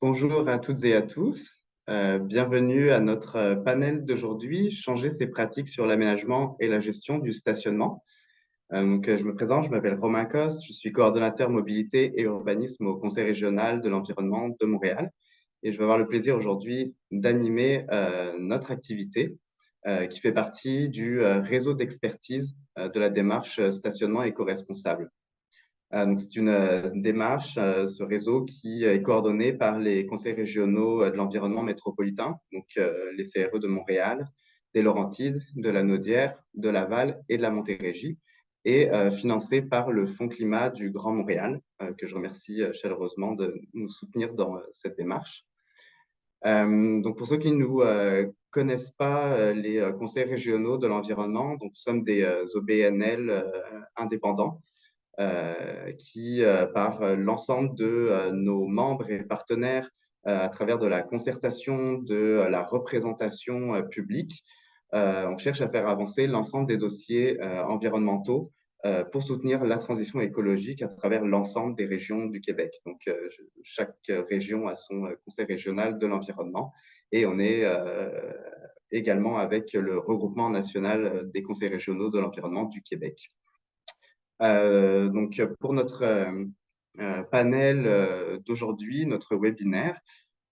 Bonjour à toutes et à tous. Bienvenue à notre panel d'aujourd'hui, Changer ses pratiques sur l'aménagement et la gestion du stationnement. Je me présente, je m'appelle Romain Coste, je suis coordonnateur mobilité et urbanisme au Conseil régional de l'environnement de Montréal. Et je vais avoir le plaisir aujourd'hui d'animer notre activité qui fait partie du réseau d'expertise de la démarche stationnement éco-responsable. C'est une démarche, ce réseau qui est coordonné par les conseils régionaux de l'environnement métropolitain, les CRE de Montréal, des Laurentides, de la Naudière, de Laval et de la Montérégie, et financé par le Fonds climat du Grand Montréal, que je remercie chaleureusement de nous soutenir dans cette démarche. Pour ceux qui ne nous connaissent pas, les conseils régionaux de l'environnement, nous sommes des OBNL indépendants qui, par l'ensemble de nos membres et partenaires, à travers de la concertation, de la représentation publique, on cherche à faire avancer l'ensemble des dossiers environnementaux pour soutenir la transition écologique à travers l'ensemble des régions du Québec. Chaque région a son conseil régional de l'environnement et on est également avec le regroupement national des conseils régionaux de l'environnement du Québec. Pour notre panel d'aujourd'hui, notre webinaire,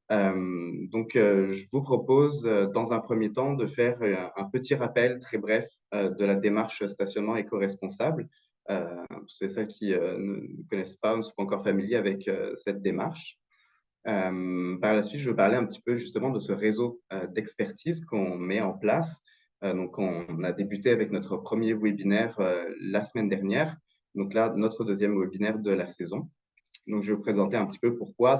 je vous propose dans un premier temps de faire un petit rappel très bref de la démarche stationnement éco-responsable. C'est celles qui ne connaissent pas ou ne sont pas encore familiers avec cette démarche. Par la suite, je vais parler un petit peu justement de ce réseau d'expertise qu'on met en place. On a débuté avec notre premier webinaire la semaine dernière. Donc là, notre deuxième webinaire de la saison. Donc, je vais vous présenter un petit peu pourquoi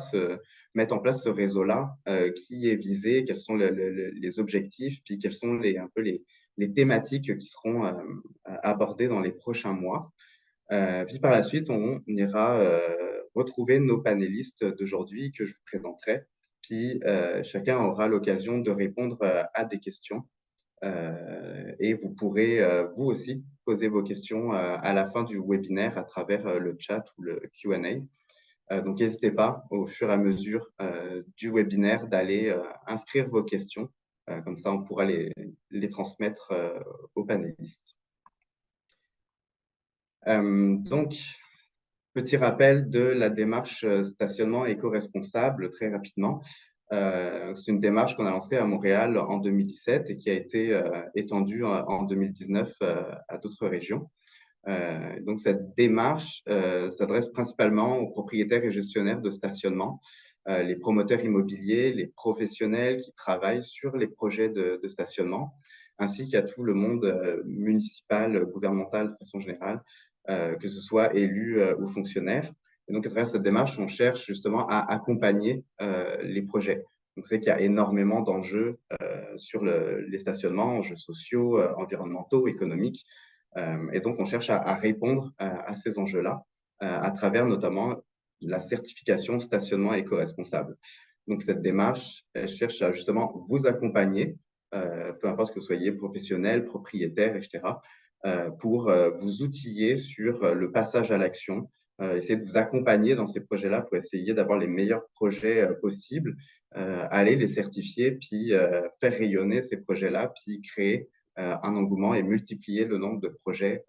mettre en place ce réseau-là, qui est visé, quels sont les objectifs, puis quelles sont les thématiques qui seront abordées dans les prochains mois. Puis par la suite, on ira retrouver nos panélistes d'aujourd'hui que je vous présenterai. Puis chacun aura l'occasion de répondre à des questions. Et vous pourrez, vous aussi, poser vos questions à la fin du webinaire à travers le chat ou le Q&A. Donc, n'hésitez pas, au fur et à mesure du webinaire, d'aller inscrire vos questions. Comme ça, on pourra les transmettre aux panélistes. Donc, petit rappel de la démarche stationnement éco-responsable, très rapidement. C'est une démarche qu'on a lancée à Montréal en 2017 et qui a été étendue en 2019 à d'autres régions. Cette démarche s'adresse principalement aux propriétaires et gestionnaires de stationnement, les promoteurs immobiliers, les professionnels qui travaillent sur les projets de stationnement, ainsi qu'à tout le monde municipal, gouvernemental de façon générale, que ce soit élus ou fonctionnaires. Et donc, à travers cette démarche, on cherche justement à accompagner les projets. Donc, c'est qu'il y a énormément d'enjeux sur les stationnements, enjeux sociaux, environnementaux, économiques. Et donc, on cherche à répondre à ces enjeux-là à travers notamment la certification stationnement éco-responsable. Donc, cette démarche, elle cherche à justement vous accompagner, peu importe que vous soyez professionnel, propriétaire, etc., pour vous outiller sur le passage à l'action, essayer de vous accompagner dans ces projets-là pour essayer d'avoir les meilleurs projets possibles, aller les certifier, puis faire rayonner ces projets-là, puis créer un engouement et multiplier le nombre de projets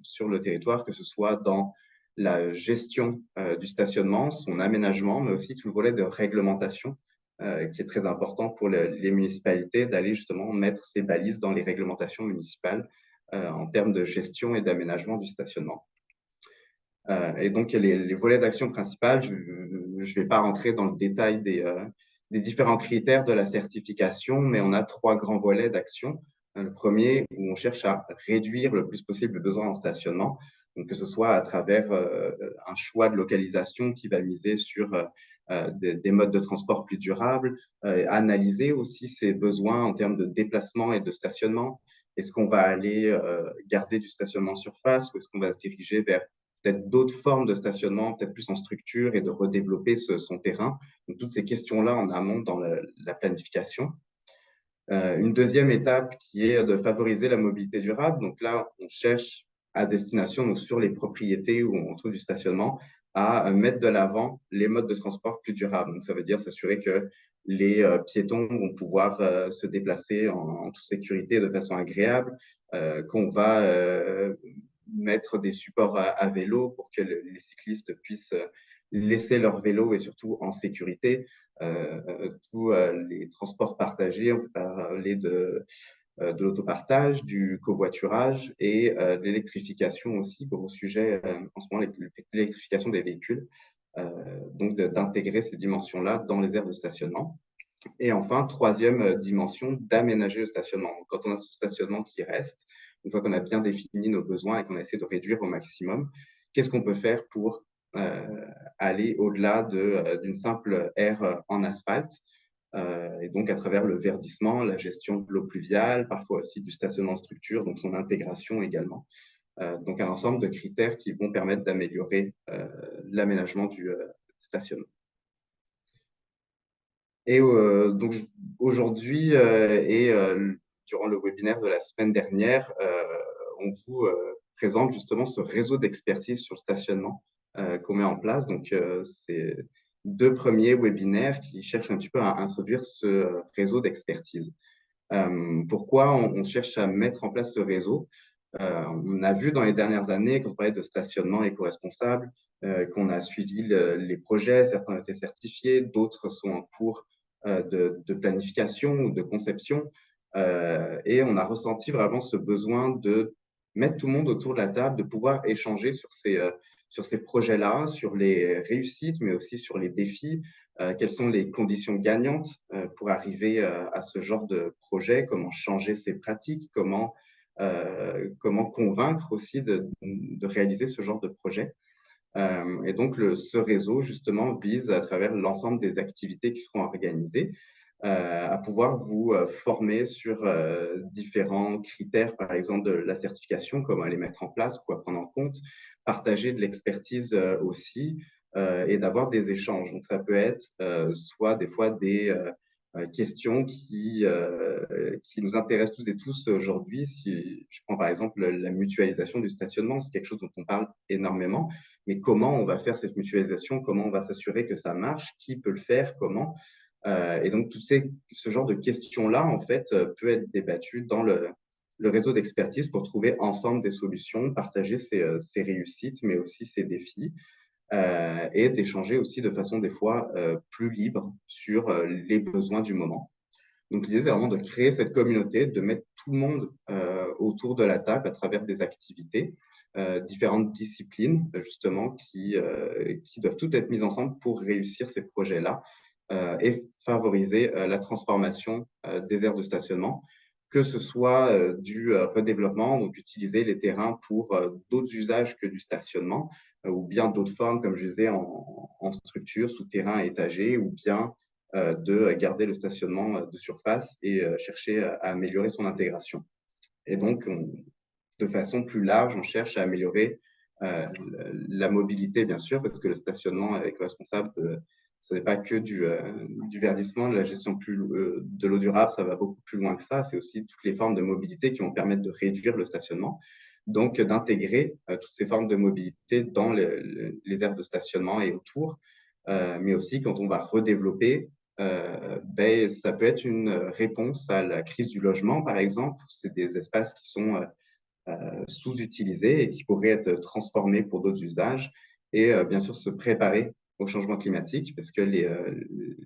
sur le territoire, que ce soit dans la gestion du stationnement, son aménagement, mais aussi tout le volet de réglementation qui est très important pour les municipalités, d'aller justement mettre ces balises dans les réglementations municipales en termes de gestion et d'aménagement du stationnement. Et donc, les volets d'action principales, je ne vais pas rentrer dans le détail des différents critères de la certification, mais on a trois grands volets d'action. Le premier, où on cherche à réduire le plus possible le besoin en stationnement, donc que ce soit à travers un choix de localisation qui va miser sur des modes de transport plus durables, analyser aussi ses besoins en termes de déplacement et de stationnement. Est-ce qu'on va aller garder du stationnement en surface ou est-ce qu'on va se diriger vers peut-être d'autres formes de stationnement, peut-être plus en structure et de redévelopper son terrain. Donc, toutes ces questions-là en amont dans la planification. Une deuxième étape qui est de favoriser la mobilité durable. Donc là, on cherche à destination donc sur les propriétés où on trouve du stationnement à mettre de l'avant les modes de transport plus durables. Donc, ça veut dire s'assurer que les piétons vont pouvoir se déplacer en toute sécurité de façon agréable, qu'on va mettre des supports à vélo pour que les cyclistes puissent laisser leur vélo et surtout en sécurité. Tous les transports partagés, on peut parler de l'autopartage, du covoiturage et de l'électrification aussi, gros sujet en ce moment, l'électrification des véhicules. Donc d'intégrer ces dimensions-là dans les aires de stationnement. Et enfin, troisième dimension, d'aménager le stationnement. Donc, quand on a ce stationnement qui reste, une fois qu'on a bien défini nos besoins et qu'on a essayé de réduire au maximum, qu'est-ce qu'on peut faire pour aller au-delà d'une simple aire en asphalte et donc à travers le verdissement, la gestion de l'eau pluviale, parfois aussi du stationnement en structure, donc son intégration également. Donc un ensemble de critères qui vont permettre d'améliorer l'aménagement du stationnement. Et donc aujourd'hui et durant le webinaire de la semaine dernière, on vous présente justement ce réseau d'expertise sur le stationnement qu'on met en place. Donc, c'est deux premiers webinaires qui cherchent un petit peu à introduire ce réseau d'expertise. Pourquoi on cherche à mettre en place ce réseau? On a vu dans les dernières années, quand on parlait de stationnement éco-responsable, qu'on a suivi les projets, certains ont été certifiés, d'autres sont en cours de planification ou de conception. Et on a ressenti vraiment ce besoin de mettre tout le monde autour de la table, de pouvoir échanger sur ces projets-là, sur les réussites, mais aussi sur les défis, quelles sont les conditions gagnantes pour arriver à ce genre de projet, comment changer ses pratiques, comment convaincre aussi de réaliser ce genre de projet. Et donc, ce réseau, justement, vise à travers l'ensemble des activités qui seront organisées à pouvoir vous former sur différents critères, par exemple de la certification, comment les mettre en place, quoi prendre en compte, partager de l'expertise aussi et d'avoir des échanges. Donc, ça peut être soit des fois des questions qui nous intéressent tous et tous aujourd'hui. Si je prends par exemple la mutualisation du stationnement, c'est quelque chose dont on parle énormément, mais comment on va faire cette mutualisation, comment on va s'assurer que ça marche, qui peut le faire, comment. Et donc, ce genre de questions-là, en fait, peut être débattu dans le réseau d'expertise pour trouver ensemble des solutions, partager ses réussites, mais aussi ses défis, et d'échanger aussi de façon des fois plus libre sur les besoins du moment. Donc, l'idée, c'est vraiment de créer cette communauté, de mettre tout le monde autour de la table à travers des activités, différentes disciplines, justement, qui doivent toutes être mises ensemble pour réussir ces projets-là et favoriser la transformation des aires de stationnement, que ce soit du redéveloppement, donc utiliser les terrains pour d'autres usages que du stationnement, ou bien d'autres formes, comme je disais, en structure, souterrain, étagé, ou bien de garder le stationnement de surface et chercher à améliorer son intégration. Et donc, de façon plus large, on cherche à améliorer la mobilité, bien sûr, parce que le stationnement éco-responsable, ce n'est pas que du verdissement, de la gestion de l'eau durable, ça va beaucoup plus loin que ça. C'est aussi toutes les formes de mobilité qui vont permettre de réduire le stationnement. Donc, d'intégrer toutes ces formes de mobilité dans les aires de stationnement et autour, mais aussi quand on va redévelopper ça peut être une réponse à la crise du logement, par exemple. C'est des espaces qui sont sous-utilisés et qui pourraient être transformés pour d'autres usages. Et bien sûr, se préparer au changement climatique, parce que les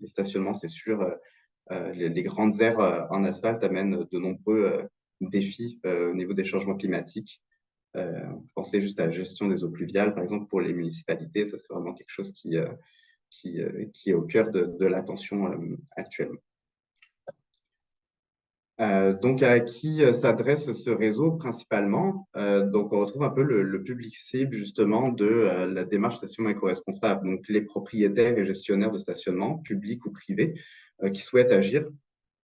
stationnements, c'est sûr, les grandes aires en asphalte amènent de nombreux défis au niveau des changements climatiques. Pensez juste à la gestion des eaux pluviales, par exemple, pour les municipalités. Ça, c'est vraiment quelque chose qui est au cœur de l'attention actuellement. Donc, à qui s'adresse ce réseau principalement? Donc, on retrouve un peu le public cible justement de la démarche stationnement éco-responsable. Donc, les propriétaires et gestionnaires de stationnement, publics ou privés, qui souhaitent agir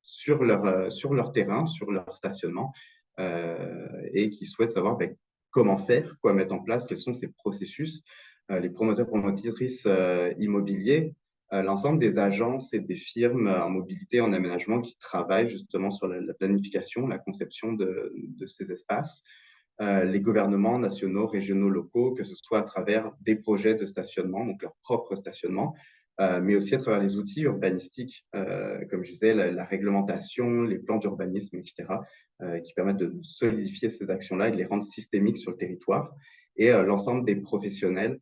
sur leur terrain, sur leur stationnement, et qui souhaitent savoir comment faire, quoi mettre en place, quels sont ces processus. Les promoteurs, promotrices immobiliers, l'ensemble des agences et des firmes en mobilité, en aménagement qui travaillent justement sur la planification, la conception de ces espaces, les gouvernements nationaux, régionaux, locaux, que ce soit à travers des projets de stationnement, donc leur propre stationnement, mais aussi à travers les outils urbanistiques, comme je disais, la réglementation, les plans d'urbanisme, etc., qui permettent de solidifier ces actions-là et de les rendre systémiques sur le territoire. Et l'ensemble des professionnels,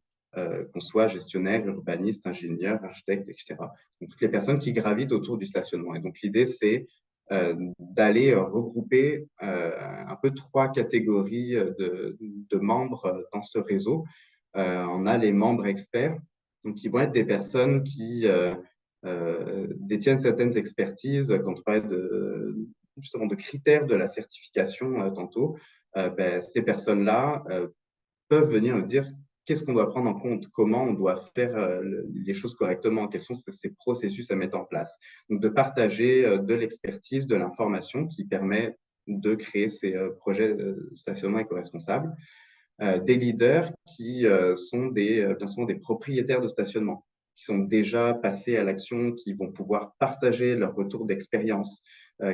qu'on soit gestionnaire, urbaniste, ingénieur, architecte, etc. Donc, toutes les personnes qui gravitent autour du stationnement. Et donc, l'idée, c'est d'aller regrouper un peu trois catégories de membres dans ce réseau. On a les membres experts, donc qui vont être des personnes qui détiennent certaines expertises. Quand on parlait justement de critères de la certification tantôt, ben, ces personnes-là peuvent venir nous dire qu'est-ce qu'on doit prendre en compte, comment on doit faire les choses correctement, quels sont ces processus à mettre en place. Donc, de partager de l'expertise, de l'information qui permet de créer ces projets de stationnement éco-responsables. Des leaders qui sont bien souvent des propriétaires de stationnement, qui sont déjà passés à l'action, qui vont pouvoir partager leur retour d'expérience.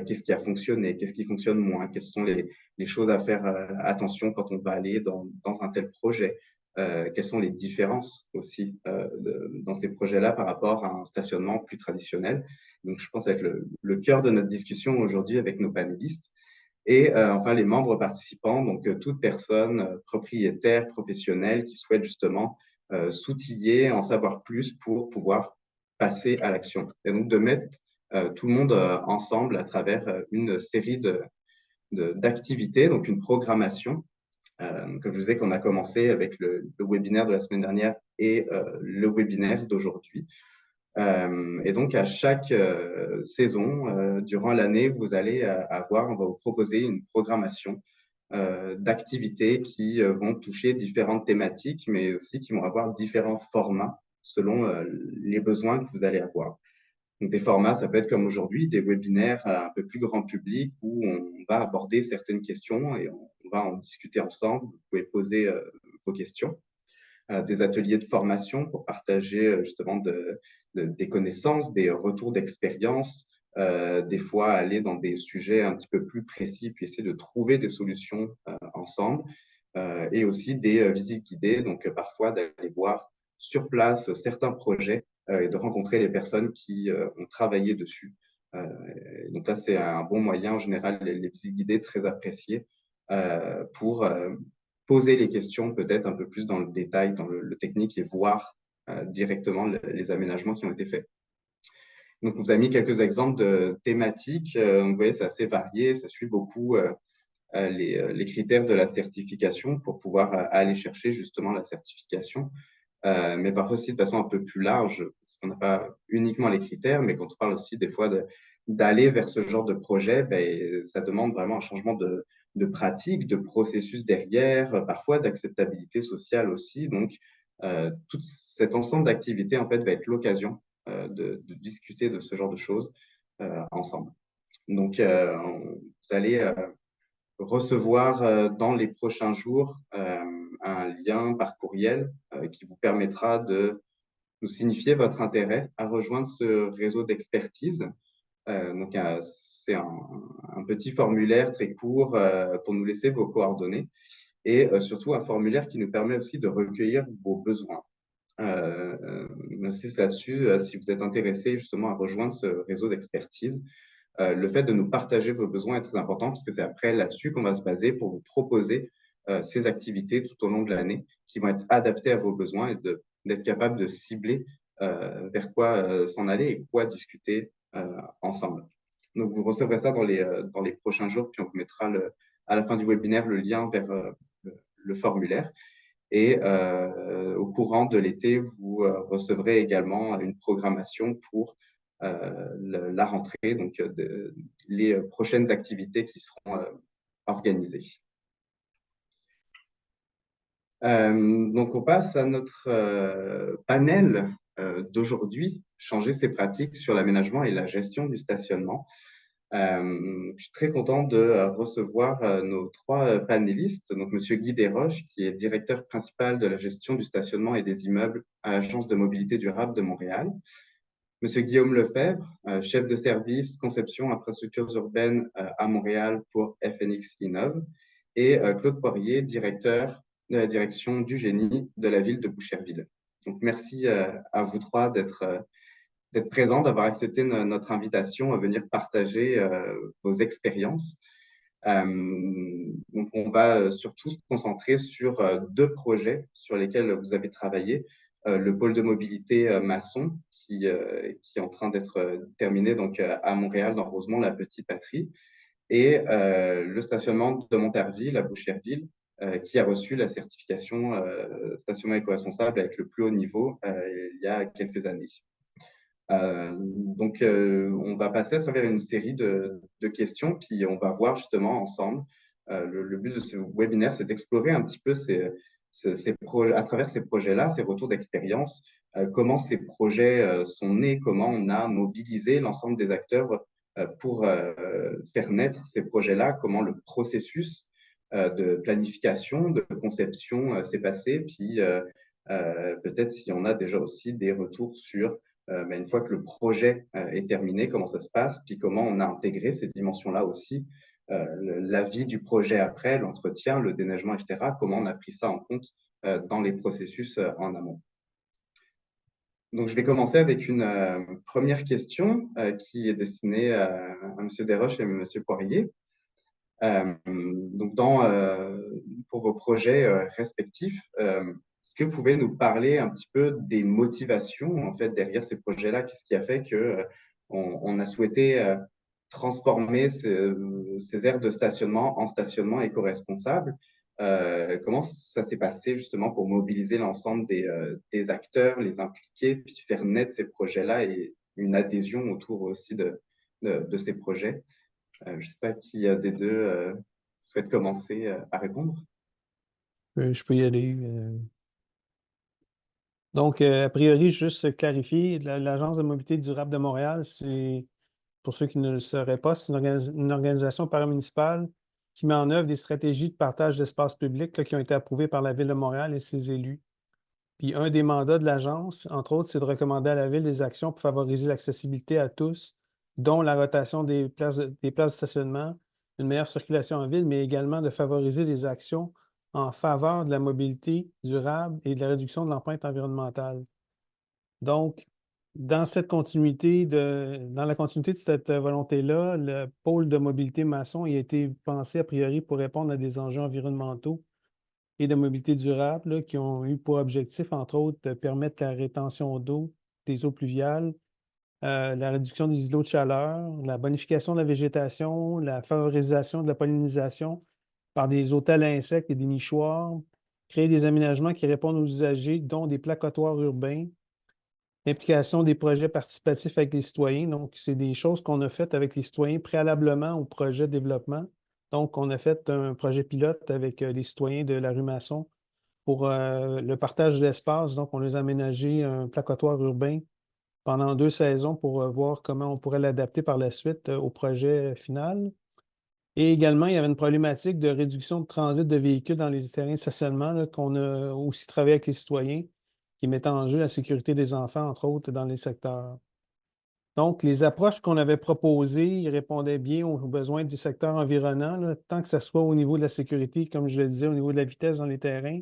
Qu'est-ce qui a fonctionné, qu'est-ce qui fonctionne moins, quelles sont les choses à faire attention quand on va aller dans un tel projet, quelles sont les différences aussi dans ces projets-là par rapport à un stationnement plus traditionnel. Donc, je pense avec le cœur de notre discussion aujourd'hui avec nos panélistes. Et enfin, les membres participants, donc toute personne propriétaire, professionnelle qui souhaite justement s'outiller, en savoir plus pour pouvoir passer à l'action. Et donc de mettre tout le monde ensemble à travers une série d'activités, donc une programmation. Comme je vous disais, qu'on a commencé avec le webinaire de la semaine dernière et le webinaire d'aujourd'hui. Et donc, à chaque saison, durant l'année, vous allez avoir, on va vous proposer une programmation d'activités qui vont toucher différentes thématiques, mais aussi qui vont avoir différents formats selon les besoins que vous allez avoir. Donc, des formats, ça peut être comme aujourd'hui, des webinaires un peu plus grand public où on va aborder certaines questions et on va en discuter ensemble. Vous pouvez poser vos questions. Des ateliers de formation pour partager justement des connaissances, des retours d'expérience, des fois aller dans des sujets un petit peu plus précis, puis essayer de trouver des solutions ensemble, et aussi des visites guidées, donc parfois d'aller voir sur place certains projets et de rencontrer les personnes qui ont travaillé dessus. Donc là, c'est un bon moyen, en général, les visites guidées très appréciées pour poser les questions peut-être un peu plus dans le détail, dans le technique et voir directement les aménagements qui ont été faits. Donc, on vous a mis quelques exemples de thématiques. Vous voyez, c'est assez varié. Ça suit beaucoup les critères de la certification pour pouvoir aller chercher justement la certification. Mais parfois aussi de façon un peu plus large, parce qu'on n'a pas uniquement les critères, mais quand on parle aussi des fois d'aller vers ce genre de projet, ben, ça demande vraiment un changement de pratique, de processus derrière, parfois d'acceptabilité sociale aussi. Donc, tout cet ensemble d'activités, en fait, va être l'occasion de discuter de ce genre de choses ensemble. Donc, vous allez recevoir dans les prochains jours un lien par courriel qui vous permettra de nous signifier votre intérêt à rejoindre ce réseau d'expertise. Donc, c'est un petit formulaire très court pour nous laisser vos coordonnées et surtout un formulaire qui nous permet aussi de recueillir vos besoins. J'insiste là-dessus, si vous êtes intéressé justement à rejoindre ce réseau d'expertise, le fait de nous partager vos besoins est très important parce que c'est après là-dessus qu'on va se baser pour vous proposer ces activités tout au long de l'année qui vont être adaptées à vos besoins et d'être capable de cibler vers quoi s'en aller et quoi discuter ensemble. Donc, vous recevrez ça dans les prochains jours, puis on vous mettra à la fin du webinaire le lien vers le formulaire. Et au courant de l'été, vous recevrez également une programmation pour la rentrée, donc les prochaines activités qui seront organisées. Donc, on passe à notre panel d'aujourd'hui, changer ses pratiques sur l'aménagement et la gestion du stationnement. Je suis très content de recevoir nos trois panélistes. Donc, Monsieur Guy Desroches, qui est directeur principal de la gestion du stationnement et des immeubles à l'Agence de mobilité durable de Montréal. Monsieur Guillaume Lefebvre, chef de service conception infrastructures urbaines à Montréal pour FNX Innov. et Claude Poirier, directeur de la direction du génie de la ville de Boucherville. Donc, merci à vous trois d'être présents, d'avoir accepté notre invitation à venir partager vos expériences. Donc, on va surtout se concentrer sur deux projets sur lesquels vous avez travaillé. Le pôle de mobilité Masson, qui est en train d'être terminé donc, à Montréal, dans Rosemont, la Petite Patrie, et le stationnement de Montarville, à Boucherville, qui a reçu la certification stationnement éco-responsable avec le plus haut niveau il y a quelques années. Donc, on va passer à travers une série de questions, puis on va voir justement ensemble. Le but de ce webinaire, c'est d'explorer un petit peu à travers ces projets-là, ces retours d'expérience, comment ces projets sont nés, comment on a mobilisé l'ensemble des acteurs pour faire naître ces projets-là, comment le processus de planification, de conception s'est passé, puis peut-être s'il y en a déjà aussi des retours sur mais une fois que le projet est terminé, comment ça se passe, puis comment on a intégré ces dimensions-là aussi, la vie du projet après, l'entretien, le déneigement, etc., comment on a pris ça en compte dans les processus en amont. Donc, je vais commencer avec une première question qui est destinée à M. Desroches et M. Poirier. Donc, pour vos projets respectifs, est-ce que vous pouvez nous parler un petit peu des motivations en fait derrière ces projets-là? Qu'est-ce qui a fait que on a souhaité transformer ces aires de stationnement en stationnement éco-responsable? Comment ça s'est passé justement pour mobiliser l'ensemble des acteurs, les impliquer, puis faire naître ces projets-là et une adhésion autour aussi de ces projets? Je ne sais pas qui des deux souhaite commencer à répondre. Je peux y aller. Donc, a priori, juste clarifier, l'Agence de mobilité durable de Montréal, c'est, pour ceux qui ne le sauraient pas, c'est une organisation paramunicipale qui met en œuvre des stratégies de partage d'espace public là, qui ont été approuvées par la Ville de Montréal et ses élus. Puis un des mandats de l'agence, entre autres, c'est de recommander à la Ville des actions pour favoriser l'accessibilité à tous, dont la rotation des places de stationnement, une meilleure circulation en ville, mais également de favoriser des actions en faveur de la mobilité durable et de la réduction de l'empreinte environnementale. Donc, dans la continuité de cette volonté-là, le pôle de mobilité Masson a été pensé a priori pour répondre à des enjeux environnementaux et de mobilité durable là, qui ont eu pour objectif, entre autres, de permettre la rétention d'eau, des eaux pluviales, la réduction des îlots de chaleur, la bonification de la végétation, la favorisation de la pollinisation par des hôtels à insectes et des nichoirs, créer des aménagements qui répondent aux usagers, dont des placotoirs urbains, l'implication des projets participatifs avec les citoyens. Donc, c'est des choses qu'on a faites avec les citoyens préalablement au projet de développement. Donc, on a fait un projet pilote avec les citoyens de la rue Masson pour le partage d'espace. Donc, on les a aménagé un placotoire urbain pendant 2 saisons pour voir comment on pourrait l'adapter par la suite au projet final. Et également, il y avait une problématique de réduction de transit de véhicules dans les terrains de stationnement qu'on a aussi travaillé avec les citoyens qui mettent en jeu la sécurité des enfants, entre autres, dans les secteurs. Donc, les approches qu'on avait proposées répondaient bien aux besoins du secteur environnant, là, tant que ce soit au niveau de la sécurité, comme je le disais, au niveau de la vitesse dans les terrains,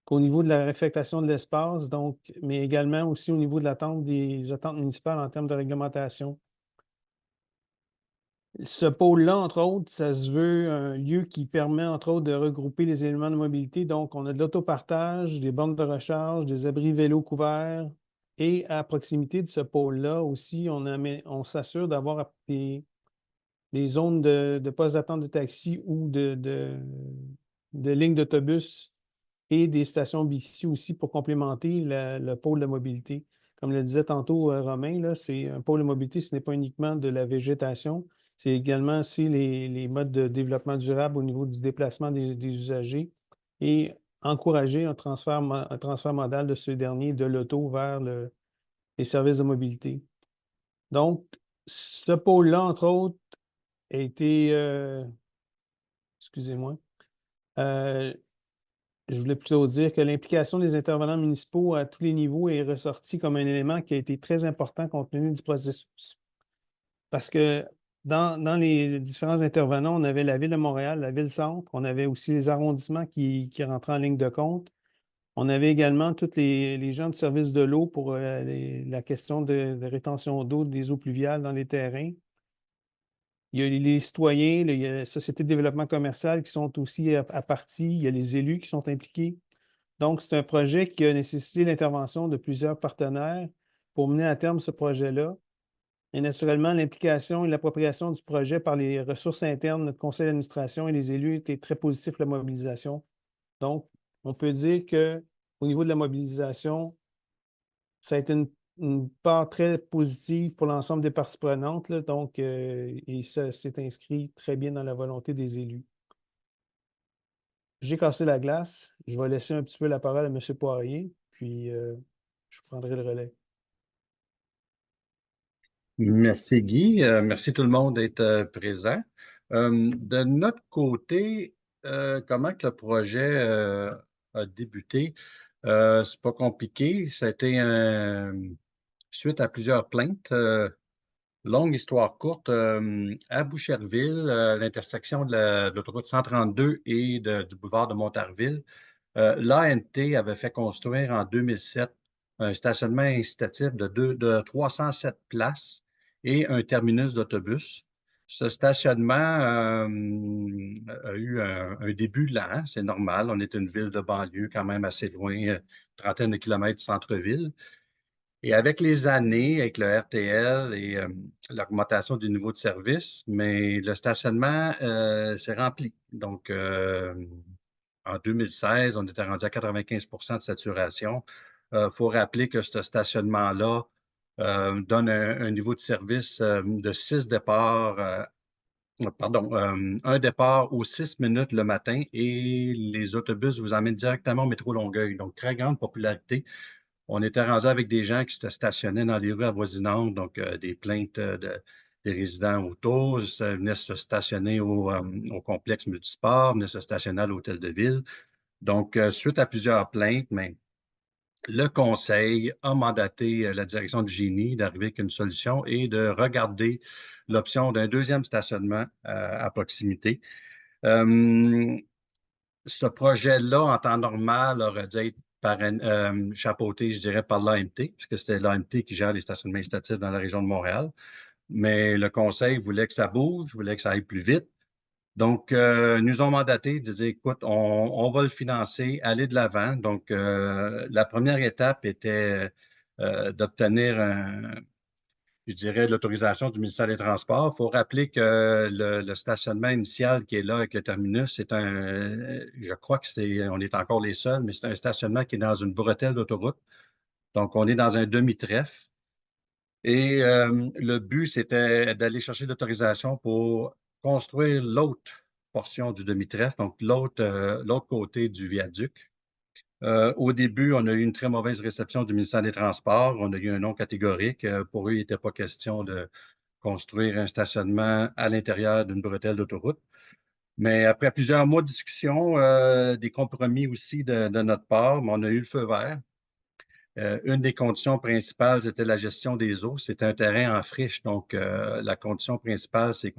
qu'au niveau de la réaffectation de l'espace, donc, mais également aussi au niveau de l'attente des attentes municipales en termes de réglementation. Ce pôle-là, entre autres, ça se veut un lieu qui permet, entre autres, de regrouper les éléments de mobilité. Donc, on a de l'autopartage, des bornes de recharge, des abris vélos couverts. Et à proximité de ce pôle-là aussi, on s'assure d'avoir des zones de postes d'attente de taxi ou de lignes d'autobus et des stations Bixi aussi pour complémenter le pôle de mobilité. Comme le disait tantôt Romain, là, c'est un pôle de mobilité, ce n'est pas uniquement de la végétation, c'est également aussi les modes de développement durable au niveau du déplacement des usagers et encourager un transfert modal de ce dernier de l'auto vers les services de mobilité. Donc, ce pôle-là, entre autres, a été, excusez-moi, je voulais plutôt dire que l'implication des intervenants municipaux à tous les niveaux est ressortie comme un élément qui a été très important compte tenu du processus. Parce que dans les différents intervenants, on avait la Ville de Montréal, la Ville-Centre, on avait aussi les arrondissements qui rentraient en ligne de compte. On avait également tous les gens de service de l'eau pour la question de rétention d'eau, des eaux pluviales dans les terrains. Il y a les citoyens, il y a la Société de développement commercial qui sont aussi à partie, il y a les élus qui sont impliqués. Donc, c'est un projet qui a nécessité l'intervention de plusieurs partenaires pour mener à terme ce projet-là. Et naturellement, l'implication et l'appropriation du projet par les ressources internes, notre conseil d'administration et les élus étaient très positifs pour la mobilisation. Donc, on peut dire qu'au niveau de la mobilisation, ça a été une part très positive pour l'ensemble des parties prenantes, là. Donc, et ça s'est inscrit très bien dans la volonté des élus. J'ai cassé la glace. Je vais laisser un petit peu la parole à M. Poirier, puis je prendrai le relais. Merci Guy. Merci tout le monde d'être présent. De notre côté, comment que le projet a débuté? C'est pas compliqué. Ça a été suite à plusieurs plaintes. Longue histoire courte, à Boucherville, l'intersection de l'autoroute 132 et du boulevard de Montarville, l'ANT avait fait construire en 2007 un stationnement incitatif de 307 places et un terminus d'autobus. Ce stationnement a eu un début lent, c'est normal. On est une ville de banlieue quand même assez loin, trentaine de kilomètres du centre-ville. Et avec les années, avec le RTL et l'augmentation du niveau de service, mais le stationnement s'est rempli. Donc, en 2016, on était rendu à 95 de saturation. Il faut rappeler que ce stationnement-là donne un niveau de service de 6 départs, un départ aux 6 minutes le matin et les autobus vous emmènent directement au métro Longueuil. Donc, très grande popularité. On était rendu avec des gens qui se stationnaient dans les rues avoisinantes, donc des plaintes des résidents autour. Ça venait se stationner au complexe multisport, venait se stationner à l'hôtel de ville. Donc, suite à plusieurs plaintes, mais le conseil a mandaté la direction du génie d'arriver avec une solution et de regarder l'option d'un deuxième stationnement à proximité. Ce projet-là, en temps normal, aurait dû être chapeauté, je dirais, par l'AMT, puisque c'était l'AMT qui gère les stationnements incitatifs dans la région de Montréal. Mais le conseil voulait que ça bouge, voulait que ça aille plus vite. Donc, nous ont mandaté de dire, écoute, on va le financer, aller de l'avant. Donc, la première étape était d'obtenir je dirais, l'autorisation du ministère des Transports. Il faut rappeler que le stationnement initial qui est là avec le terminus, c'est je crois on est encore les seuls, mais c'est un stationnement qui est dans une bretelle d'autoroute. Donc, on est dans un demi-trèfle. Et le but, c'était d'aller chercher l'autorisation pour construire l'autre portion du demi-trèfle, donc l'autre côté du viaduc. Au début, on a eu une très mauvaise réception du ministère des Transports. On a eu un non catégorique. Pour eux, il n'était pas question de construire un stationnement à l'intérieur d'une bretelle d'autoroute. Mais après plusieurs mois de discussion, des compromis aussi de notre part, on a eu le feu vert. Une des conditions principales, c'était la gestion des eaux. C'est un terrain en friche, donc la condition principale, c'est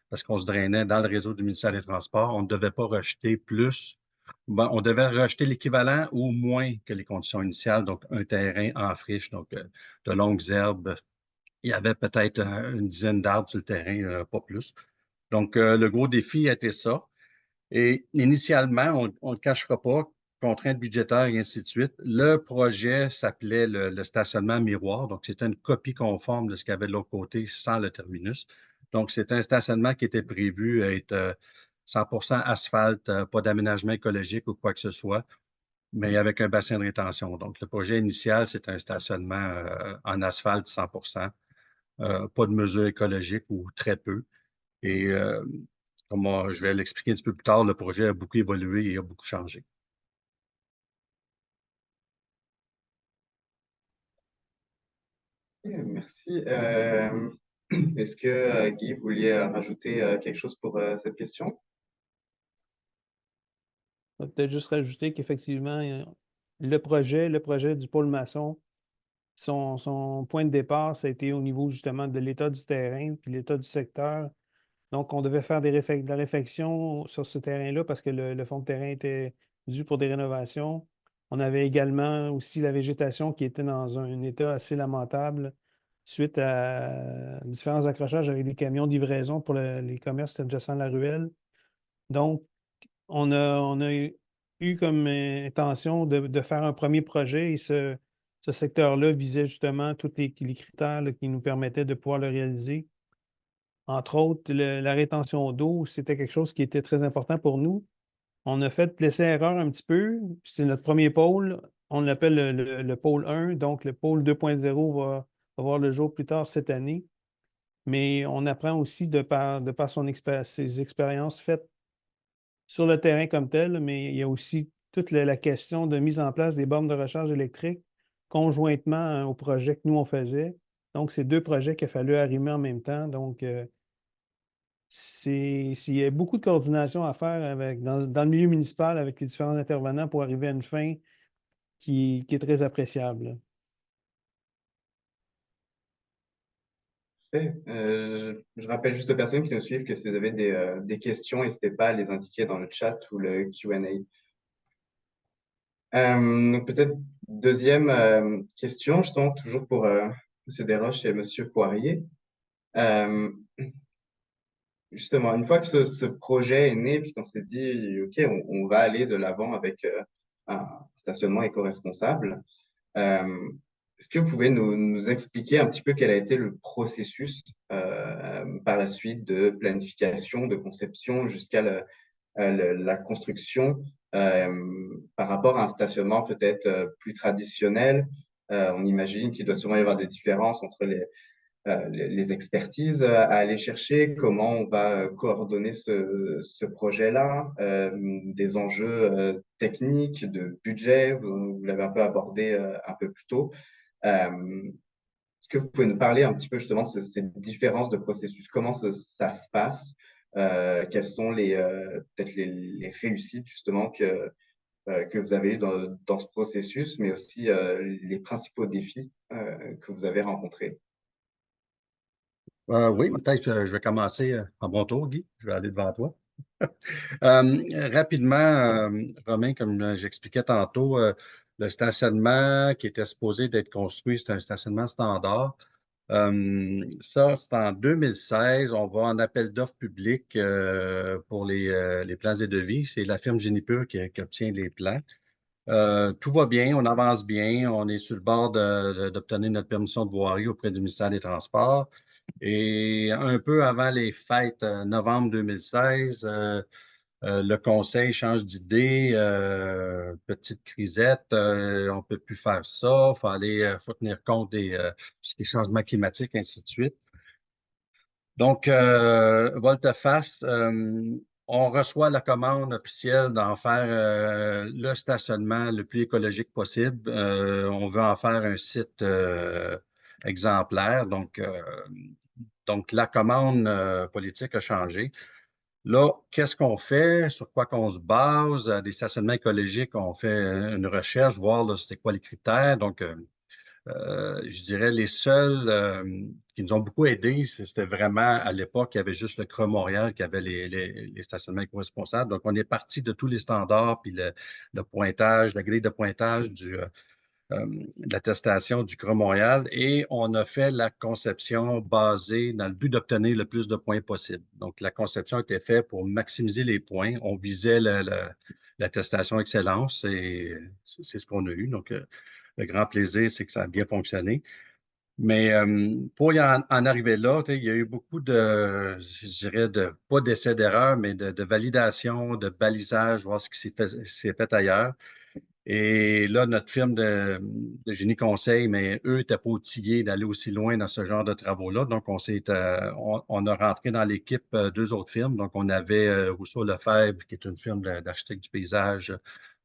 parce qu'on se drainait dans le réseau du ministère des Transports, on ne devait pas rejeter plus. Bon, on devait rejeter l'équivalent ou moins que les conditions initiales, donc un terrain en friche, donc de longues herbes. Il y avait peut-être une dizaine d'arbres sur le terrain, pas plus. Donc, le gros défi était ça. Et initialement, on ne le cachera pas, contraintes budgétaires et ainsi de suite. Le projet s'appelait le stationnement miroir. Donc, c'était une copie conforme de ce qu'il y avait de l'autre côté sans le terminus. Donc, c'est un stationnement qui était prévu être 100% asphalte, pas d'aménagement écologique ou quoi que ce soit, mais avec un bassin de rétention. Donc, le projet initial, c'est un stationnement en asphalte 100%, pas de mesures écologiques ou très peu. Et comme je vais l'expliquer un petit peu plus tard, le projet a beaucoup évolué et a beaucoup changé. Merci. Est-ce que Guy, vous vouliez rajouter quelque chose pour cette question? On va peut-être juste rajouter qu'effectivement, le projet du pôle maçon son point de départ, ça a été au niveau justement de l'état du terrain puis l'état du secteur. Donc, on devait faire de la réflexion sur ce terrain-là parce que le fond de terrain était dû pour des rénovations. On avait également aussi la végétation qui était dans un état assez lamentable suite à différents accrochages avec des camions de livraison pour les commerces adjacents à la ruelle. Donc, on a eu comme intention de faire un premier projet et ce secteur-là visait justement tous les critères là, qui nous permettaient de pouvoir le réaliser. Entre autres, la rétention d'eau, c'était quelque chose qui était très important pour nous. On a fait l'essai-erreur un petit peu. C'est notre premier pôle. On l'appelle le pôle 1. Donc, le pôle 2.0 va voir le jour plus tard cette année. Mais on apprend aussi de par ses expériences faites sur le terrain comme tel, mais il y a aussi toute la question de mise en place des bornes de recharge électrique conjointement au projet que nous, on faisait. Donc, c'est deux projets qu'il a fallu arrimer en même temps. Donc, il y a beaucoup de coordination à faire dans le milieu municipal avec les différents intervenants pour arriver à une fin qui est très appréciable. Parfait. Je rappelle juste aux personnes qui nous suivent que si vous avez des questions, n'hésitez pas à les indiquer dans le chat ou le Q&A. Donc peut-être deuxième question, justement, toujours pour M. Desroches et M. Poirier. Justement, une fois que ce projet est né, puis qu'on s'est dit, OK, on va aller de l'avant avec un stationnement éco-responsable, est-ce que vous pouvez nous expliquer un petit peu quel a été le processus par la suite de planification, de conception jusqu'à la construction par rapport à un stationnement peut-être plus traditionnel? On imagine qu'il doit sûrement y avoir des différences entre les expertises à aller chercher, comment on va coordonner ce projet-là, des enjeux techniques, de budget, vous l'avez un peu abordé un peu plus tôt. Est-ce que vous pouvez nous parler un petit peu justement de ces différences de processus? Comment ça se passe? Quelles sont peut-être les réussites justement que vous avez eu dans ce processus, mais aussi les principaux défis que vous avez rencontrés? Oui, peut-être je vais commencer en mon tour, Guy. Je vais aller devant toi. Rapidement, Romain, comme j'expliquais tantôt, le stationnement qui était supposé d'être construit, c'est un stationnement standard. Ça, c'est en 2016. On va en appel d'offres public pour les plans et devis. C'est la firme Génipur qui obtient les plans. Tout va bien, on avance bien, on est sur le bord d'obtenir notre permission de voirie auprès du ministère des Transports. Et un peu avant les fêtes, novembre 2016, le conseil change d'idée, petite crisette, on ne peut plus faire ça, faut tenir compte des changements climatiques, ainsi de suite. Donc, volte-face, on reçoit la commande officielle d'en faire le stationnement le plus écologique possible. On veut en faire un site exemplaire. Donc, la commande politique a changé. Là, qu'est-ce qu'on fait? Sur quoi qu'on se base? Des stationnements écologiques, on fait une recherche, voir là, c'était quoi les critères. Donc, je dirais les seuls qui nous ont beaucoup aidés, c'était vraiment à l'époque, il y avait juste le CRA Montréal qui avait les stationnements éco-responsables. Donc, on est parti de tous les standards, puis le pointage, la grille de pointage de l'attestation du CRA Montréal et on a fait la conception basée dans le but d'obtenir le plus de points possible. Donc, la conception était faite pour maximiser les points. On visait l'attestation excellence et c'est ce qu'on a eu. Donc, le grand plaisir, c'est que ça a bien fonctionné. Mais pour en arriver là, il y a eu beaucoup je dirais, pas d'essais d'erreur, mais de validation, de balisage, voir ce qui s'est fait ailleurs. Et là, notre firme de génie conseil, mais eux n'étaient pas outillés d'aller aussi loin dans ce genre de travaux-là. Donc, on a rentré dans l'équipe deux autres firmes. Donc, on avait Rousseau Lefebvre, qui est une firme d'architecte du paysage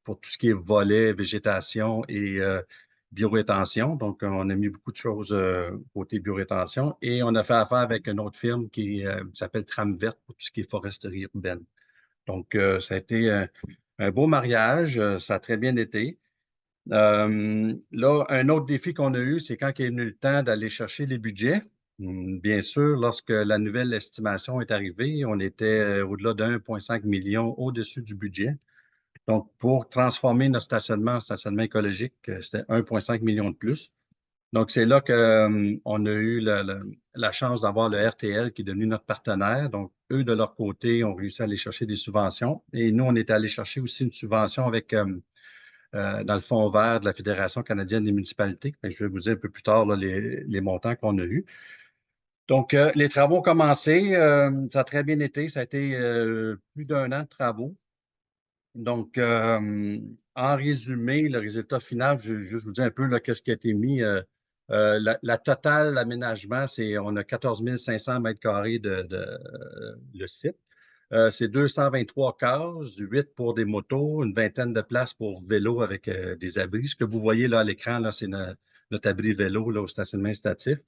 pour tout ce qui est volet, végétation et biorétention. Donc, on a mis beaucoup de choses côté biorétention. Et on a fait affaire avec une autre firme qui s'appelle Trame Verte pour tout ce qui est foresterie urbaine. Donc, ça a été un beau mariage, ça a très bien été. Là, un autre défi qu'on a eu, c'est quand il est venu le temps d'aller chercher les budgets. Bien sûr, lorsque la nouvelle estimation est arrivée, on était au-delà de 1,5 million au-dessus du budget. Donc, pour transformer notre stationnement en stationnement écologique, c'était 1,5 million de plus. Donc, c'est là qu'on a eu la chance d'avoir le RTL qui est devenu notre partenaire. Donc, eux, de leur côté, ont réussi à aller chercher des subventions. Et nous, on est allé chercher aussi une subvention avec, dans le fonds vert de la Fédération canadienne des municipalités. Je vais vous dire un peu plus tard là, les montants qu'on a eus. Donc, les travaux ont commencé. Ça a très bien été. Ça a été plus d'un an de travaux. Donc, en résumé, le résultat final, je vais juste vous dire un peu qu'est-ce qui a été mis. La totale aménagement, on a 14 500 mètres carrés le site. C'est 223 cases, 8 pour des motos, une vingtaine de places pour vélo avec des abris. Ce que vous voyez là à l'écran, là, c'est notre abri vélo là, au stationnement instatif.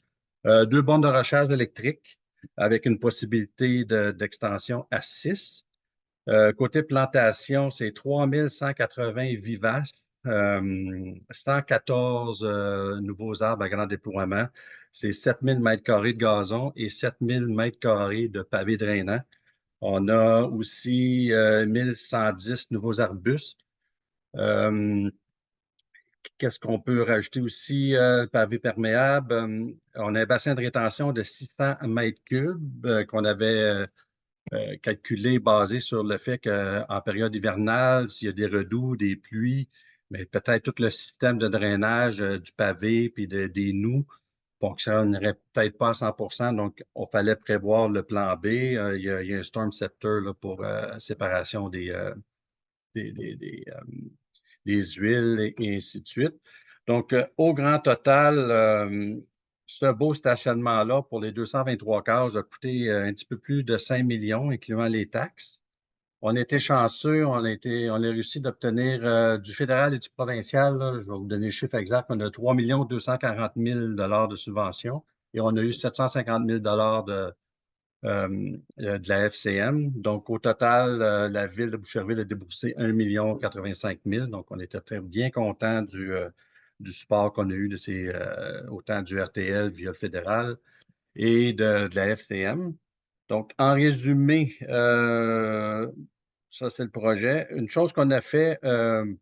2 bornes de recharge électrique avec une possibilité d'extension à 6. Côté plantation, c'est 3180 vivaces, 114 nouveaux arbres à grand déploiement. C'est 7000 mètres carrés de gazon et 7000 mètres carrés de pavés drainants. On a aussi 1110 nouveaux arbustes. Qu'est-ce qu'on peut rajouter aussi? Pavés perméables. On a un bassin de rétention de 600 mètres cubes qu'on avait calculé basé sur le fait qu'en période hivernale, s'il y a des redoux, des pluies, mais peut-être tout le système de drainage du pavé puis des noues fonctionnerait peut-être pas à 100 %. Donc, il fallait prévoir le plan B. Il y a un storm scepter là, pour séparation des, des- des, euh, des huiles et ainsi de suite. Donc, au grand total, ce beau stationnement-là pour les 223 cases a coûté un petit peu plus de 5 millions, incluant les taxes. On était chanceux, on a réussi d'obtenir du fédéral et du provincial, là, je vais vous donner le chiffre exact, on a 3 240 000 de subventions et on a eu 750 000 de la FCM. Donc, au total, la ville de Boucherville a déboursé 1 85 000. Donc, on était très bien contents du support qu'on a eu autant du RTL via le fédéral et de la FCM. Donc, en résumé, ça, c'est le projet. Une chose qu'on a fait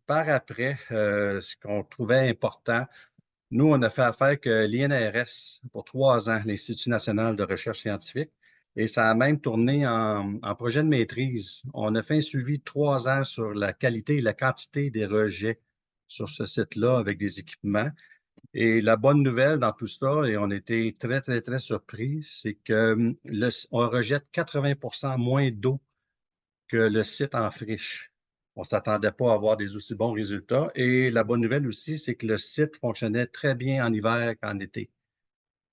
par après, ce qu'on trouvait important, nous, on a fait affaire avec l'INRS pour 3 ans, l'Institut national de recherche scientifique, et ça a même tourné en projet de maîtrise. On a fait un suivi de 3 ans sur la qualité et la quantité des rejets sur ce site-là avec des équipements. Et la bonne nouvelle dans tout ça, et on était très, très, très surpris, c'est qu'on rejette 80 moins d'eau que le site en friche. On ne s'attendait pas à avoir des aussi bons résultats. Et la bonne nouvelle aussi, c'est que le site fonctionnait très bien en hiver qu'en été.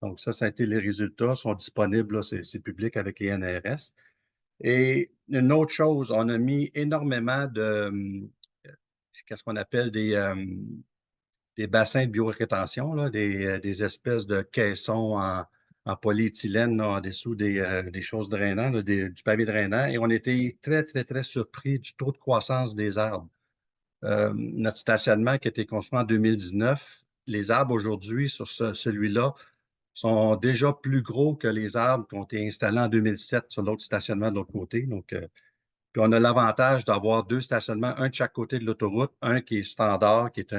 Donc, ça a été les résultats, sont disponibles, c'est public avec les NRS. Et une autre chose, on a mis énormément qu'est-ce qu'on appelle des bassins de biorétention, là, des espèces de caissons en polyéthylène là, en dessous des choses drainantes, là, du pavé drainant. Et on était très, très, très surpris du taux de croissance des arbres. Notre stationnement qui a été construit en 2019, les arbres aujourd'hui sur celui-là sont déjà plus gros que les arbres qui ont été installés en 2007 sur l'autre stationnement de l'autre côté. Donc, puis on a l'avantage d'avoir 2 stationnements, un de chaque côté de l'autoroute, un qui est standard, qui est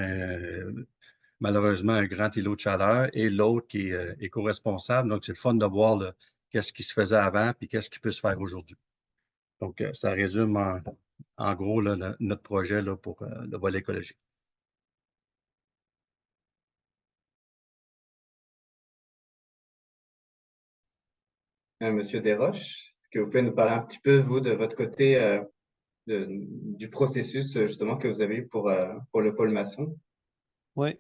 malheureusement un grand îlot de chaleur, et l'autre qui est éco-responsable. Donc, c'est le fun de voir qu'est-ce qui se faisait avant puis qu'est-ce qui peut se faire aujourd'hui. Donc, ça résume en gros là, notre projet là, pour le volet écologique. Monsieur Desroches, est-ce que vous pouvez nous parler un petit peu, vous, de votre côté, du processus justement que vous avez eu pour le pôle maçon? Oui.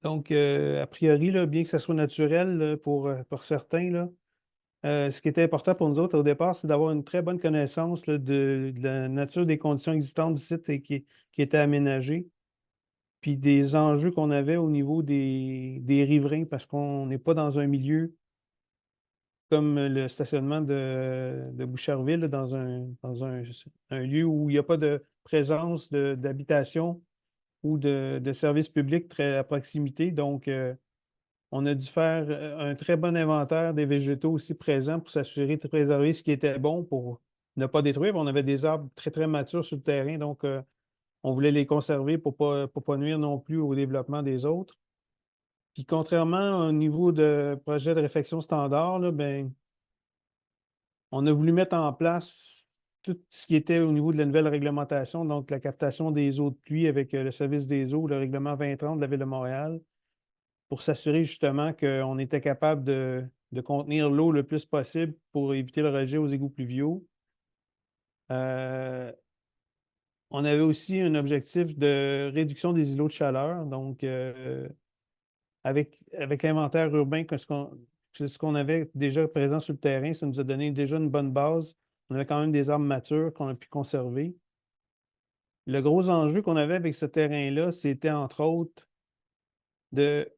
Donc, a priori, là, bien que ça soit naturel là, pour certains, là, ce qui était important pour nous autres au départ, c'est d'avoir une très bonne connaissance là, de la nature des conditions existantes du site et qui était aménagé, puis des enjeux qu'on avait au niveau des riverains, parce qu'on n'est pas dans un milieu comme le stationnement de Boucherville, là, dans un lieu où il n'y a pas de présence d'habitation ou de services publics très à proximité. Donc, on a dû faire un très bon inventaire des végétaux aussi présents pour s'assurer de préserver ce qui était bon pour ne pas détruire. On avait des arbres très, très matures sur le terrain, donc on voulait les conserver pour pas nuire non plus au développement des autres. Puis contrairement au niveau de projet de réfection standard, là, ben, on a voulu mettre en place tout ce qui était au niveau de la nouvelle réglementation, donc la captation des eaux de pluie avec le service des eaux, le règlement 2030 de la Ville de Montréal, pour s'assurer justement qu'on était capable de contenir l'eau le plus possible pour éviter le rejet aux égouts pluviaux. On avait aussi un objectif de réduction des îlots de chaleur, donc avec l'inventaire urbain, ce qu'on avait déjà présent sur le terrain, ça nous a donné déjà une bonne base. On avait quand même des arbres matures qu'on a pu conserver. Le gros enjeu qu'on avait avec ce terrain-là, c'était entre autres de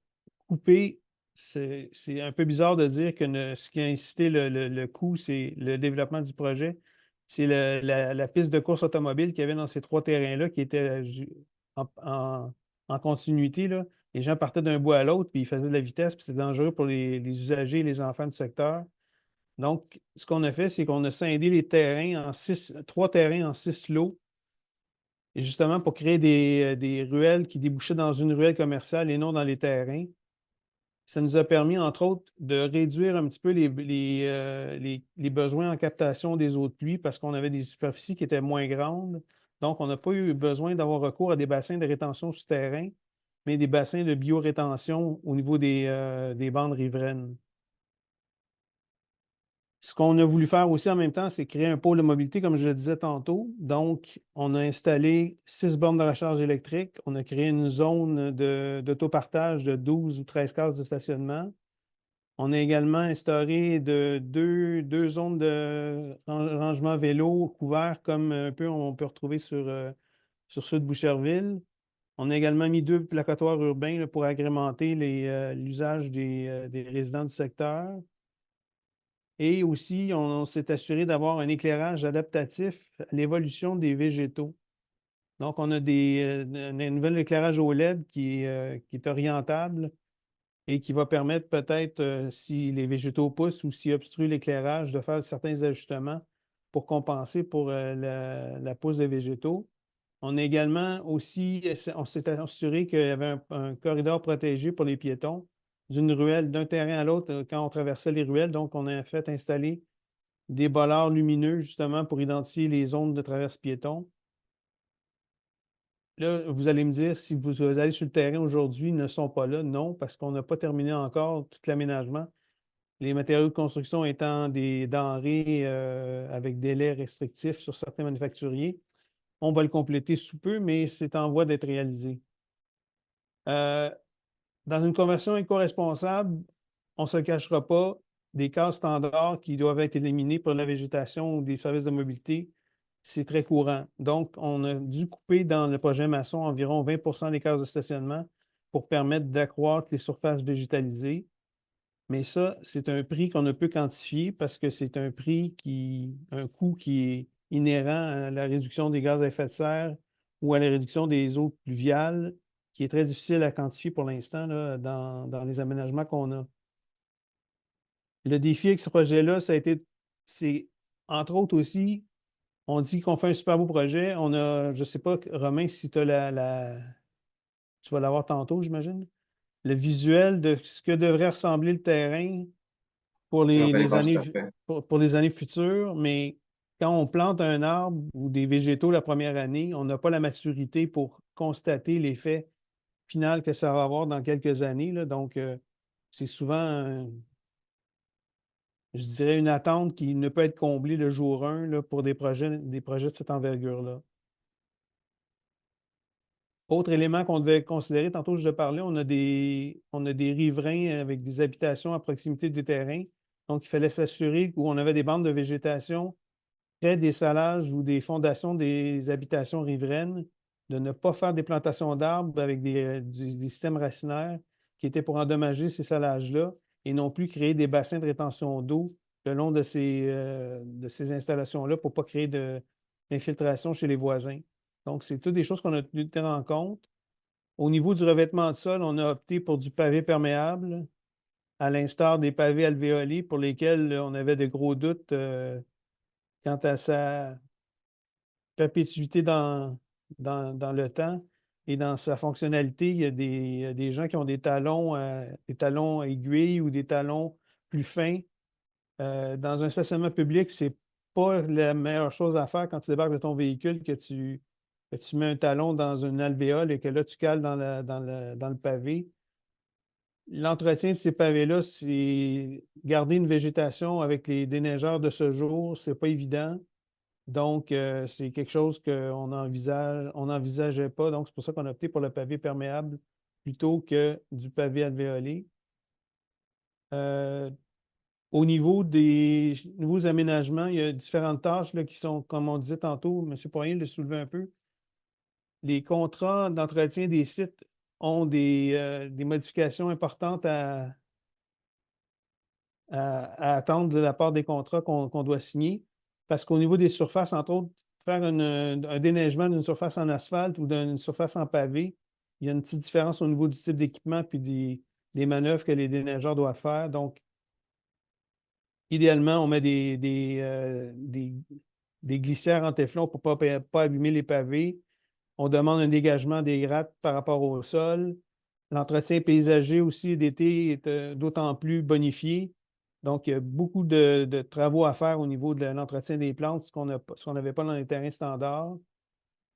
couper. C'est un peu bizarre de dire que ce qui a incité le coût, c'est le développement du projet. C'est la piste de course automobile qu'il y avait dans ces 3 terrains-là qui était en continuité, là. Les gens partaient d'un bout à l'autre, puis ils faisaient de la vitesse, puis c'est dangereux pour les usagers et les enfants du secteur. Donc, ce qu'on a fait, c'est qu'on a scindé les terrains en 3 terrains en 6 lots, et justement pour créer des ruelles qui débouchaient dans une ruelle commerciale et non dans les terrains. Ça nous a permis, entre autres, de réduire un petit peu les besoins en captation des eaux de pluie parce qu'on avait des superficies qui étaient moins grandes. Donc, on n'a pas eu besoin d'avoir recours à des bassins de rétention souterrains, mais des bassins de biorétention au niveau des bandes riveraines. Ce qu'on a voulu faire aussi en même temps, c'est créer un pôle de mobilité, comme je le disais tantôt. Donc, on a installé 6 bornes de recharge électrique. On a créé une zone d'autopartage de 12 ou 13 cases de stationnement. On a également instauré deux zones de rangement vélo couverts, comme un peu on peut retrouver sur ceux de Boucherville. On a également mis 2 placatoires urbains là, pour agrémenter l'usage des résidents du secteur. Et aussi, on s'est assuré d'avoir un éclairage adaptatif à l'évolution des végétaux. Donc, on a un nouvel éclairage au LED qui est orientable et qui va permettre peut-être, si les végétaux poussent ou s'ils obstruent l'éclairage, de faire certains ajustements pour compenser pour la pousse des végétaux. On a également aussi, on s'est assuré qu'il y avait un corridor protégé pour les piétons d'une ruelle, d'un terrain à l'autre quand on traversait les ruelles. Donc, on a fait installer des bolards lumineux justement pour identifier les zones de traverse piéton. Là, vous allez me dire, si vous allez sur le terrain aujourd'hui, ils ne sont pas là. Non, parce qu'on n'a pas terminé encore tout l'aménagement. Les matériaux de construction étant des denrées avec délai restrictif sur certains manufacturiers. On va le compléter sous peu, mais c'est en voie d'être réalisé. Dans une conversion éco-responsable, on ne se cachera pas, des cas standards qui doivent être éliminés pour la végétation ou des services de mobilité, c'est très courant. Donc, on a dû couper dans le projet Masson environ 20 des cases de stationnement pour permettre d'accroître les surfaces végétalisées. Mais ça, c'est un prix qu'on ne peut quantifier parce que c'est un coût qui est inhérent à la réduction des gaz à effet de serre ou à la réduction des eaux pluviales, qui est très difficile à quantifier pour l'instant dans les aménagements qu'on a. Le défi avec ce projet-là, c'est entre autres aussi, on dit qu'on fait un super beau projet. On a, je ne sais pas, Romain, si tu as tu vas l'avoir tantôt, j'imagine, le visuel de ce que devrait ressembler le terrain pour Oui, on va les les voir années, tout à fait. pour les années futures, mais quand on plante un arbre ou des végétaux la première année, on n'a pas la maturité pour constater l'effet final que ça va avoir dans quelques années, là. Donc, c'est souvent, je dirais, une attente qui ne peut être comblée le jour 1 là, pour des projets de cette envergure-là. Autre élément qu'on devait considérer, tantôt je te parlais, on a des riverains avec des habitations à proximité des terrains. Donc, il fallait s'assurer où on avait des bandes de végétation près des salages ou des fondations des habitations riveraines, de ne pas faire des plantations d'arbres avec des systèmes racinaires qui étaient pour endommager ces salages-là et non plus créer des bassins de rétention d'eau le long de ces installations-là pour ne pas créer d'infiltration chez les voisins. Donc, c'est toutes des choses qu'on a dû tenir en compte. Au niveau du revêtement de sol, on a opté pour du pavé perméable, à l'instar des pavés alvéolés pour lesquels on avait de gros doutes quant à sa perpétuité dans le temps et dans sa fonctionnalité. Il y a des gens qui ont des talons aiguilles ou des talons plus fins. Dans un stationnement public, c'est pas la meilleure chose à faire quand tu débarques de ton véhicule que tu mets un talon dans une alvéole et que là, tu cales dans le pavé. L'entretien de ces pavés-là, c'est garder une végétation avec les déneigeurs de ce jour, c'est pas évident. Donc, c'est quelque chose qu'on n'envisageait pas. Donc, c'est pour ça qu'on a opté pour le pavé perméable plutôt que du pavé alvéolé. Au niveau des nouveaux aménagements, il y a différentes tâches là, qui sont, comme on disait tantôt, M. Poirier le soulevait un peu. Les contrats d'entretien des sites ont des modifications importantes à attendre de la part des contrats qu'on doit signer. Parce qu'au niveau des surfaces, entre autres, faire un déneigement d'une surface en asphalte ou d'une surface en pavé, il y a une petite différence au niveau du type d'équipement puis des manœuvres que les déneigeurs doivent faire. Donc, idéalement, on met des glissières en téflon pour ne pas abîmer les pavés. On demande un dégagement des grattes par rapport au sol. L'entretien paysager aussi d'été est d'autant plus bonifié. Donc, il y a beaucoup de travaux à faire au niveau de l'entretien des plantes, ce qu'on n'avait pas dans les terrains standards.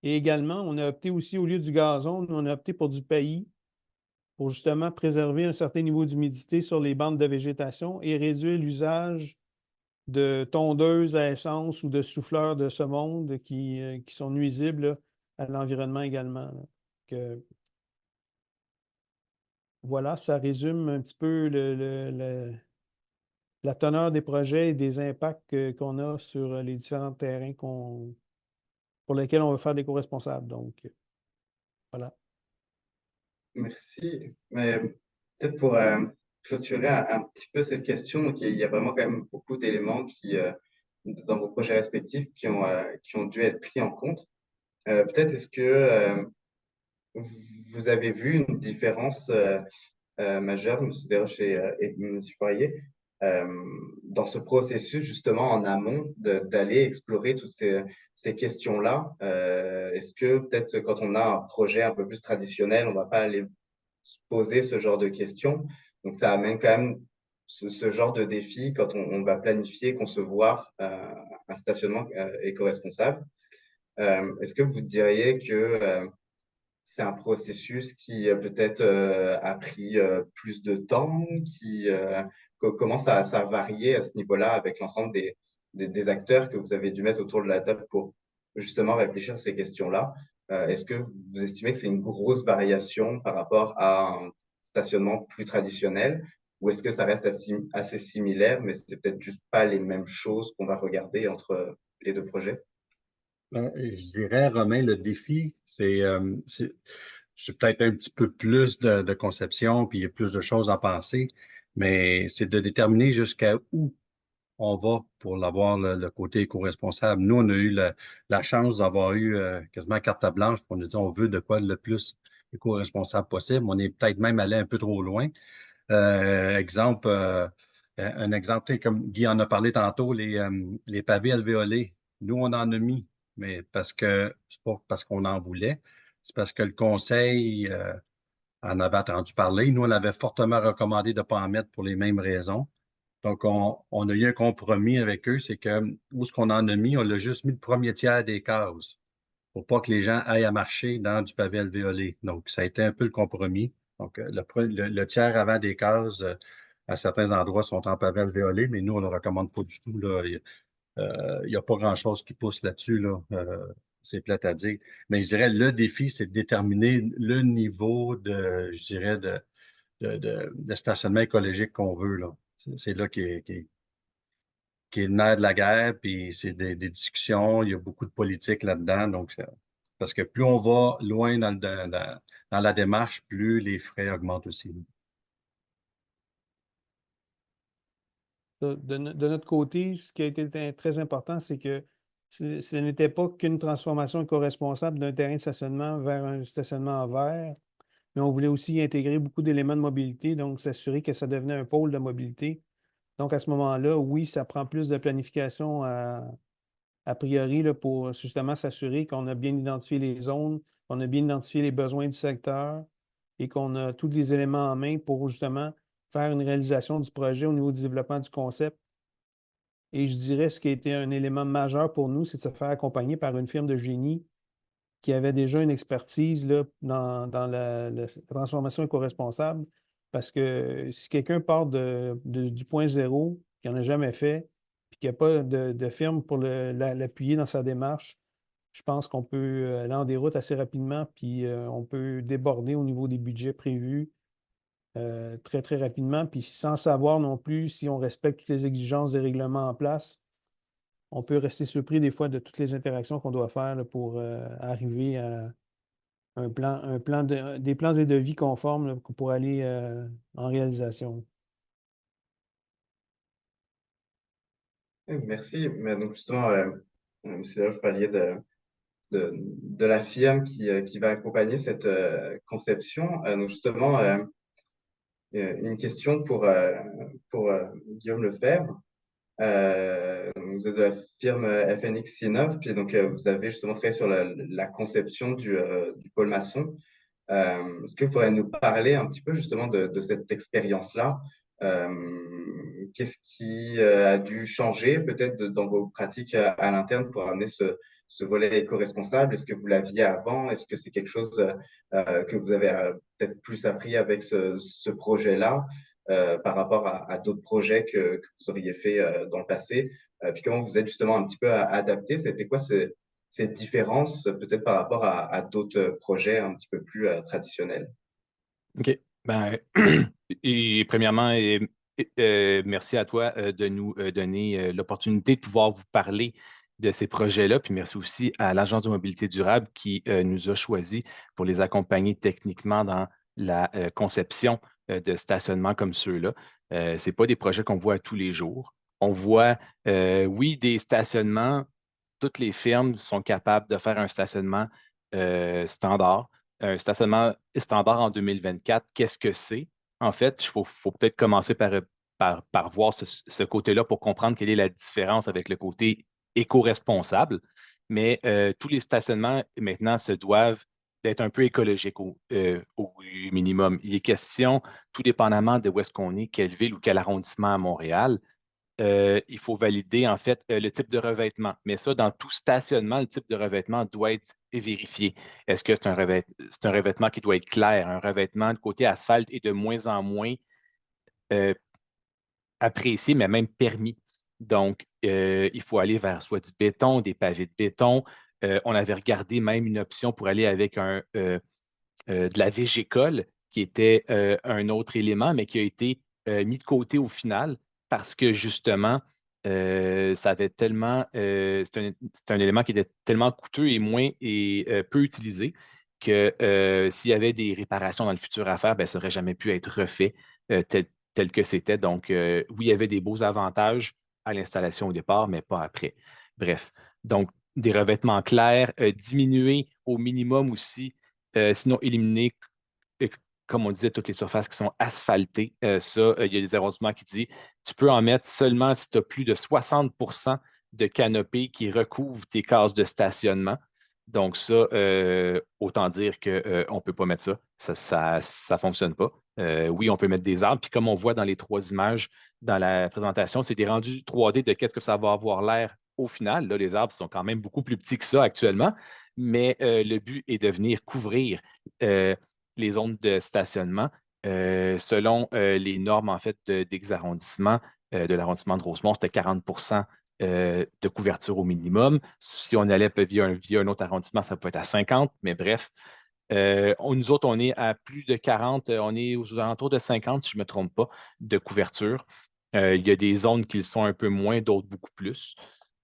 Et également, on a opté aussi, au lieu du gazon, on a opté pour du paillis pour justement préserver un certain niveau d'humidité sur les bandes de végétation et réduire l'usage de tondeuses à essence ou de souffleurs de ce monde qui sont nuisibles là, à l'environnement également. Voilà, ça résume un petit peu la teneur des projets et des impacts qu'on a sur les différents terrains pour lesquels on veut faire des co-responsables. Donc, voilà. Merci. Mais peut-être pour clôturer un petit peu cette question, donc il y a vraiment quand même beaucoup d'éléments dans vos projets respectifs qui ont dû être pris en compte. Peut-être est-ce que vous avez vu une différence majeure, M. Desroches et M. Poirier, dans ce processus justement en amont d'aller explorer toutes ces questions-là? Est-ce que peut-être quand on a un projet un peu plus traditionnel, on ne va pas aller se poser ce genre de questions? Donc ça amène quand même ce genre de défi quand on va planifier, concevoir un stationnement éco-responsable. Est-ce que vous diriez que c'est un processus qui peut-être a pris plus de temps, comment ça a varié à ce niveau-là avec l'ensemble des acteurs que vous avez dû mettre autour de la table pour justement réfléchir à ces questions-là? Est-ce que vous estimez que c'est une grosse variation par rapport à un stationnement plus traditionnel ou est-ce que ça reste assez similaire, mais c'est peut-être juste pas les mêmes choses qu'on va regarder entre les deux projets? Je dirais, Romain, le défi, c'est peut-être un petit peu plus de conception, puis il y a plus de choses à penser, mais c'est de déterminer jusqu'à où on va pour l'avoir le côté éco-responsable. Nous, on a eu la chance d'avoir eu quasiment carte blanche pour nous dire on veut de quoi le plus éco-responsable possible. On est peut-être même allé un peu trop loin. Un exemple, comme Guy en a parlé tantôt, les pavés alvéolés. Nous, on en a mis, mais c'est pas parce qu'on en voulait, c'est parce que le conseil en avait entendu parler. Nous, on avait fortement recommandé de ne pas en mettre pour les mêmes raisons. Donc, on a eu un compromis avec eux, c'est que où ce qu'on en a mis, on l'a juste mis le premier tiers des cases pour pas que les gens aillent à marcher dans du pavé alvéolé. Donc, ça a été un peu le compromis. Donc, le tiers avant des cases, à certains endroits, sont en pavé alvéolé, mais nous, on ne le recommande pas du tout, là. Il y a pas grand-chose qui pousse là-dessus, là. C'est plate à dire. Mais je dirais, le défi, c'est de déterminer le niveau je dirais, de stationnement écologique qu'on veut, là. C'est là qui est le nerf de la guerre, puis c'est des discussions, il y a beaucoup de politique là-dedans. Donc, parce que plus on va loin dans la démarche, plus les frais augmentent aussi. De notre côté, ce qui a été très important, c'est que ce n'était pas qu'une transformation éco-responsable d'un terrain de stationnement vers un stationnement en verre. mais on voulait aussi y intégrer beaucoup d'éléments de mobilité, donc s'assurer que ça devenait un pôle de mobilité. Donc, à ce moment-là, oui, ça prend plus de planification a priori là, pour justement s'assurer qu'on a bien identifié les zones, qu'on a bien identifié les besoins du secteur et qu'on a tous les éléments en main pour justement faire une réalisation du projet au niveau du développement du concept. Et je dirais ce qui a été un élément majeur pour nous, c'est de se faire accompagner par une firme de génie qui avait déjà une expertise là, dans la transformation éco-responsable. Parce que si quelqu'un part du point zéro, qui n'en a jamais fait, puis qu'il n'y a pas de firme pour l'appuyer dans sa démarche, je pense qu'on peut aller en déroute assez rapidement, puis on peut déborder au niveau des budgets prévus très, très rapidement, puis sans savoir non plus si on respecte toutes les exigences des règlements en place. On peut rester surpris des fois de toutes les interactions qu'on doit faire là, pour arriver à des plans de devis conformes là, pour aller en réalisation. Merci. Mais donc justement, monsieur, là, je parlais de la firme qui va accompagner cette conception. Donc justement, une question pour Guillaume Lefebvre. Vous êtes de la firme FNX Innov, puis donc vous avez justement travaillé sur la conception du pôle maçon. Est-ce que vous pourriez nous parler un petit peu justement de cette expérience-là? Qu'est-ce qui a dû changer peut-être dans vos pratiques à l'interne pour amener ce volet éco-responsable? Est-ce que vous l'aviez avant? Est-ce que c'est quelque chose que vous avez peut-être plus appris avec ce projet-là par rapport à d'autres projets que vous auriez fait dans le passé? Puis comment vous êtes justement un petit peu adapté? C'était quoi cette différence peut-être par rapport à d'autres projets un petit peu plus traditionnels? OK. Ben, et premièrement, merci à toi de nous donner l'opportunité de pouvoir vous parler de ces projets-là. Puis merci aussi à l'Agence de mobilité durable qui nous a choisis pour les accompagner techniquement dans la conception de stationnements comme ceux-là. Ce n'est pas des projets qu'on voit tous les jours. On voit, oui, des stationnements. Toutes les firmes sont capables de faire un stationnement standard. Un stationnement standard en 2024, qu'est-ce que c'est? En fait, il faut peut-être commencer par voir ce côté-là pour comprendre quelle est la différence avec le côté éco-responsable. Mais tous les stationnements maintenant se doivent d'être un peu écologiques au minimum. Il est question, tout dépendamment de où est-ce qu'on est, quelle ville ou quel arrondissement à Montréal, il faut valider en fait le type de revêtement. Mais ça, dans tout stationnement, le type de revêtement doit être vérifié. Est-ce que c'est un revêtement qui doit être clair? Un revêtement de côté asphalte est de moins en moins euh, apprécié, mais même permis. Donc, il faut aller vers soit du béton, des pavés de béton. On avait regardé même une option pour aller avec de la végécole, qui était un autre élément, mais qui a été mis de côté au final parce que justement, ça avait tellement, c'est un élément qui était tellement coûteux et peu utilisé que s'il y avait des réparations dans le futur à faire, ben, ça n'aurait jamais pu être refait tel que c'était. Donc, oui, il y avait des beaux avantages à l'installation au départ, mais pas après. Bref, donc des revêtements clairs, diminuer au minimum aussi sinon, éliminer, euh, comme on disait, toutes les surfaces qui sont asphaltées. Il y a des arrondissements qui disent tu peux en mettre seulement si tu as plus de 60% de canopée qui recouvre tes cases de stationnement. Donc, ça, autant dire qu'on ne peut pas mettre ça. Ça ne fonctionne pas. Oui, on peut mettre des arbres. Puis, comme on voit dans les 3 images dans la présentation, c'est des rendus 3D de qu'est-ce que ça va avoir l'air au final. Là, les arbres sont quand même beaucoup plus petits que ça actuellement, mais le but est de venir couvrir les zones de stationnement selon les normes en fait d'arrondissement de l'arrondissement de Rosemont, c'était 40% de couverture au minimum. Si on allait via un autre arrondissement, ça peut être à 50, mais bref. Nous autres, on est à plus de 40, on est aux alentours de 50, si je ne me trompe pas, de couverture. Il y a des zones qui le sont un peu moins, d'autres beaucoup plus.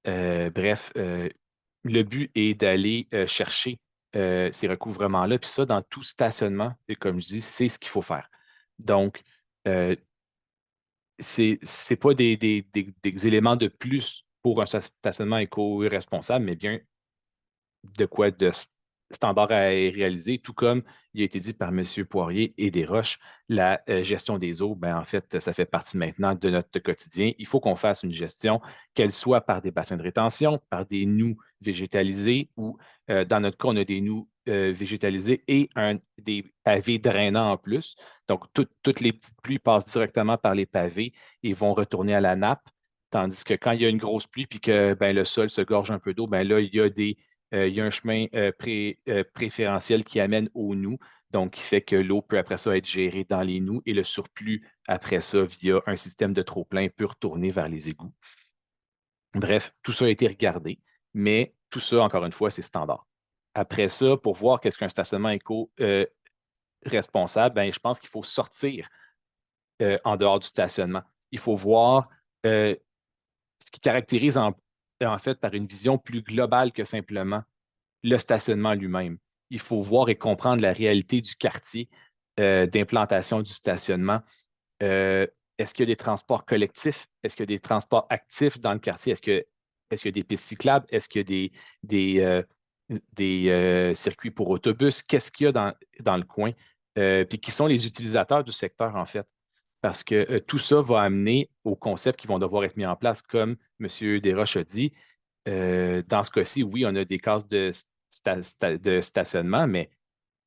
Bref, le but est d'aller chercher ces recouvrements-là. Puis ça, dans tout stationnement, et comme je dis, c'est ce qu'il faut faire. Donc, euh, c'est pas des éléments de plus pour un stationnement éco-responsable, mais bien de quoi standard à réaliser, tout comme il a été dit par M. Poirier et Desroches, la gestion des eaux, ben, en fait, ça fait partie maintenant de notre quotidien. Il faut qu'on fasse une gestion, qu'elle soit par des bassins de rétention, par des nous végétalisés, ou dans notre cas, on a des nous végétalisés et des pavés drainants en plus. Donc, toutes les petites pluies passent directement par les pavés et vont retourner à la nappe. Tandis que quand il y a une grosse pluie et que ben, le sol se gorge un peu d'eau, ben là, il y a un chemin préférentiel qui amène aux nous, donc qui fait que l'eau peut après ça être gérée dans les nous et le surplus après ça, via un système de trop-plein, peut retourner vers les égouts. Bref, tout ça a été regardé, mais tout ça, encore une fois, c'est standard. Après ça, pour voir qu'est-ce qu'un stationnement éco-responsable, ben, je pense qu'il faut sortir en dehors du stationnement. Il faut voir ce qui caractérise en fait par une vision plus globale que simplement le stationnement lui-même. Il faut voir et comprendre la réalité du quartier d'implantation du stationnement. Est-ce qu'il y a des transports collectifs? Est-ce qu'il y a des transports actifs dans le quartier? Est-ce qu'il y a des pistes cyclables? Est-ce qu'il y a des circuits pour autobus? Qu'est-ce qu'il y a dans le coin? Puis qui sont les utilisateurs du secteur, en fait? Parce que tout ça va amener aux concepts qui vont devoir être mis en place, comme M. Desroches a dit. Dans ce cas-ci, oui, on a des cases de stationnement, mais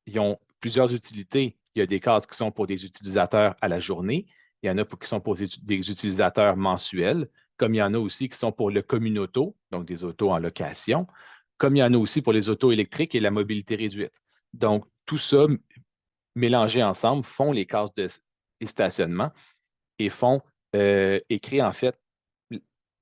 ils ont plusieurs utilités. Il y a des cases qui sont pour des utilisateurs à la journée, il y en a qui sont pour des utilisateurs mensuels, comme il y en a aussi qui sont pour le communauto, donc des autos en location, comme il y en a aussi pour les autos électriques et la mobilité réduite. Donc, tout ça mélangé ensemble font les cases de stationnement et créent en fait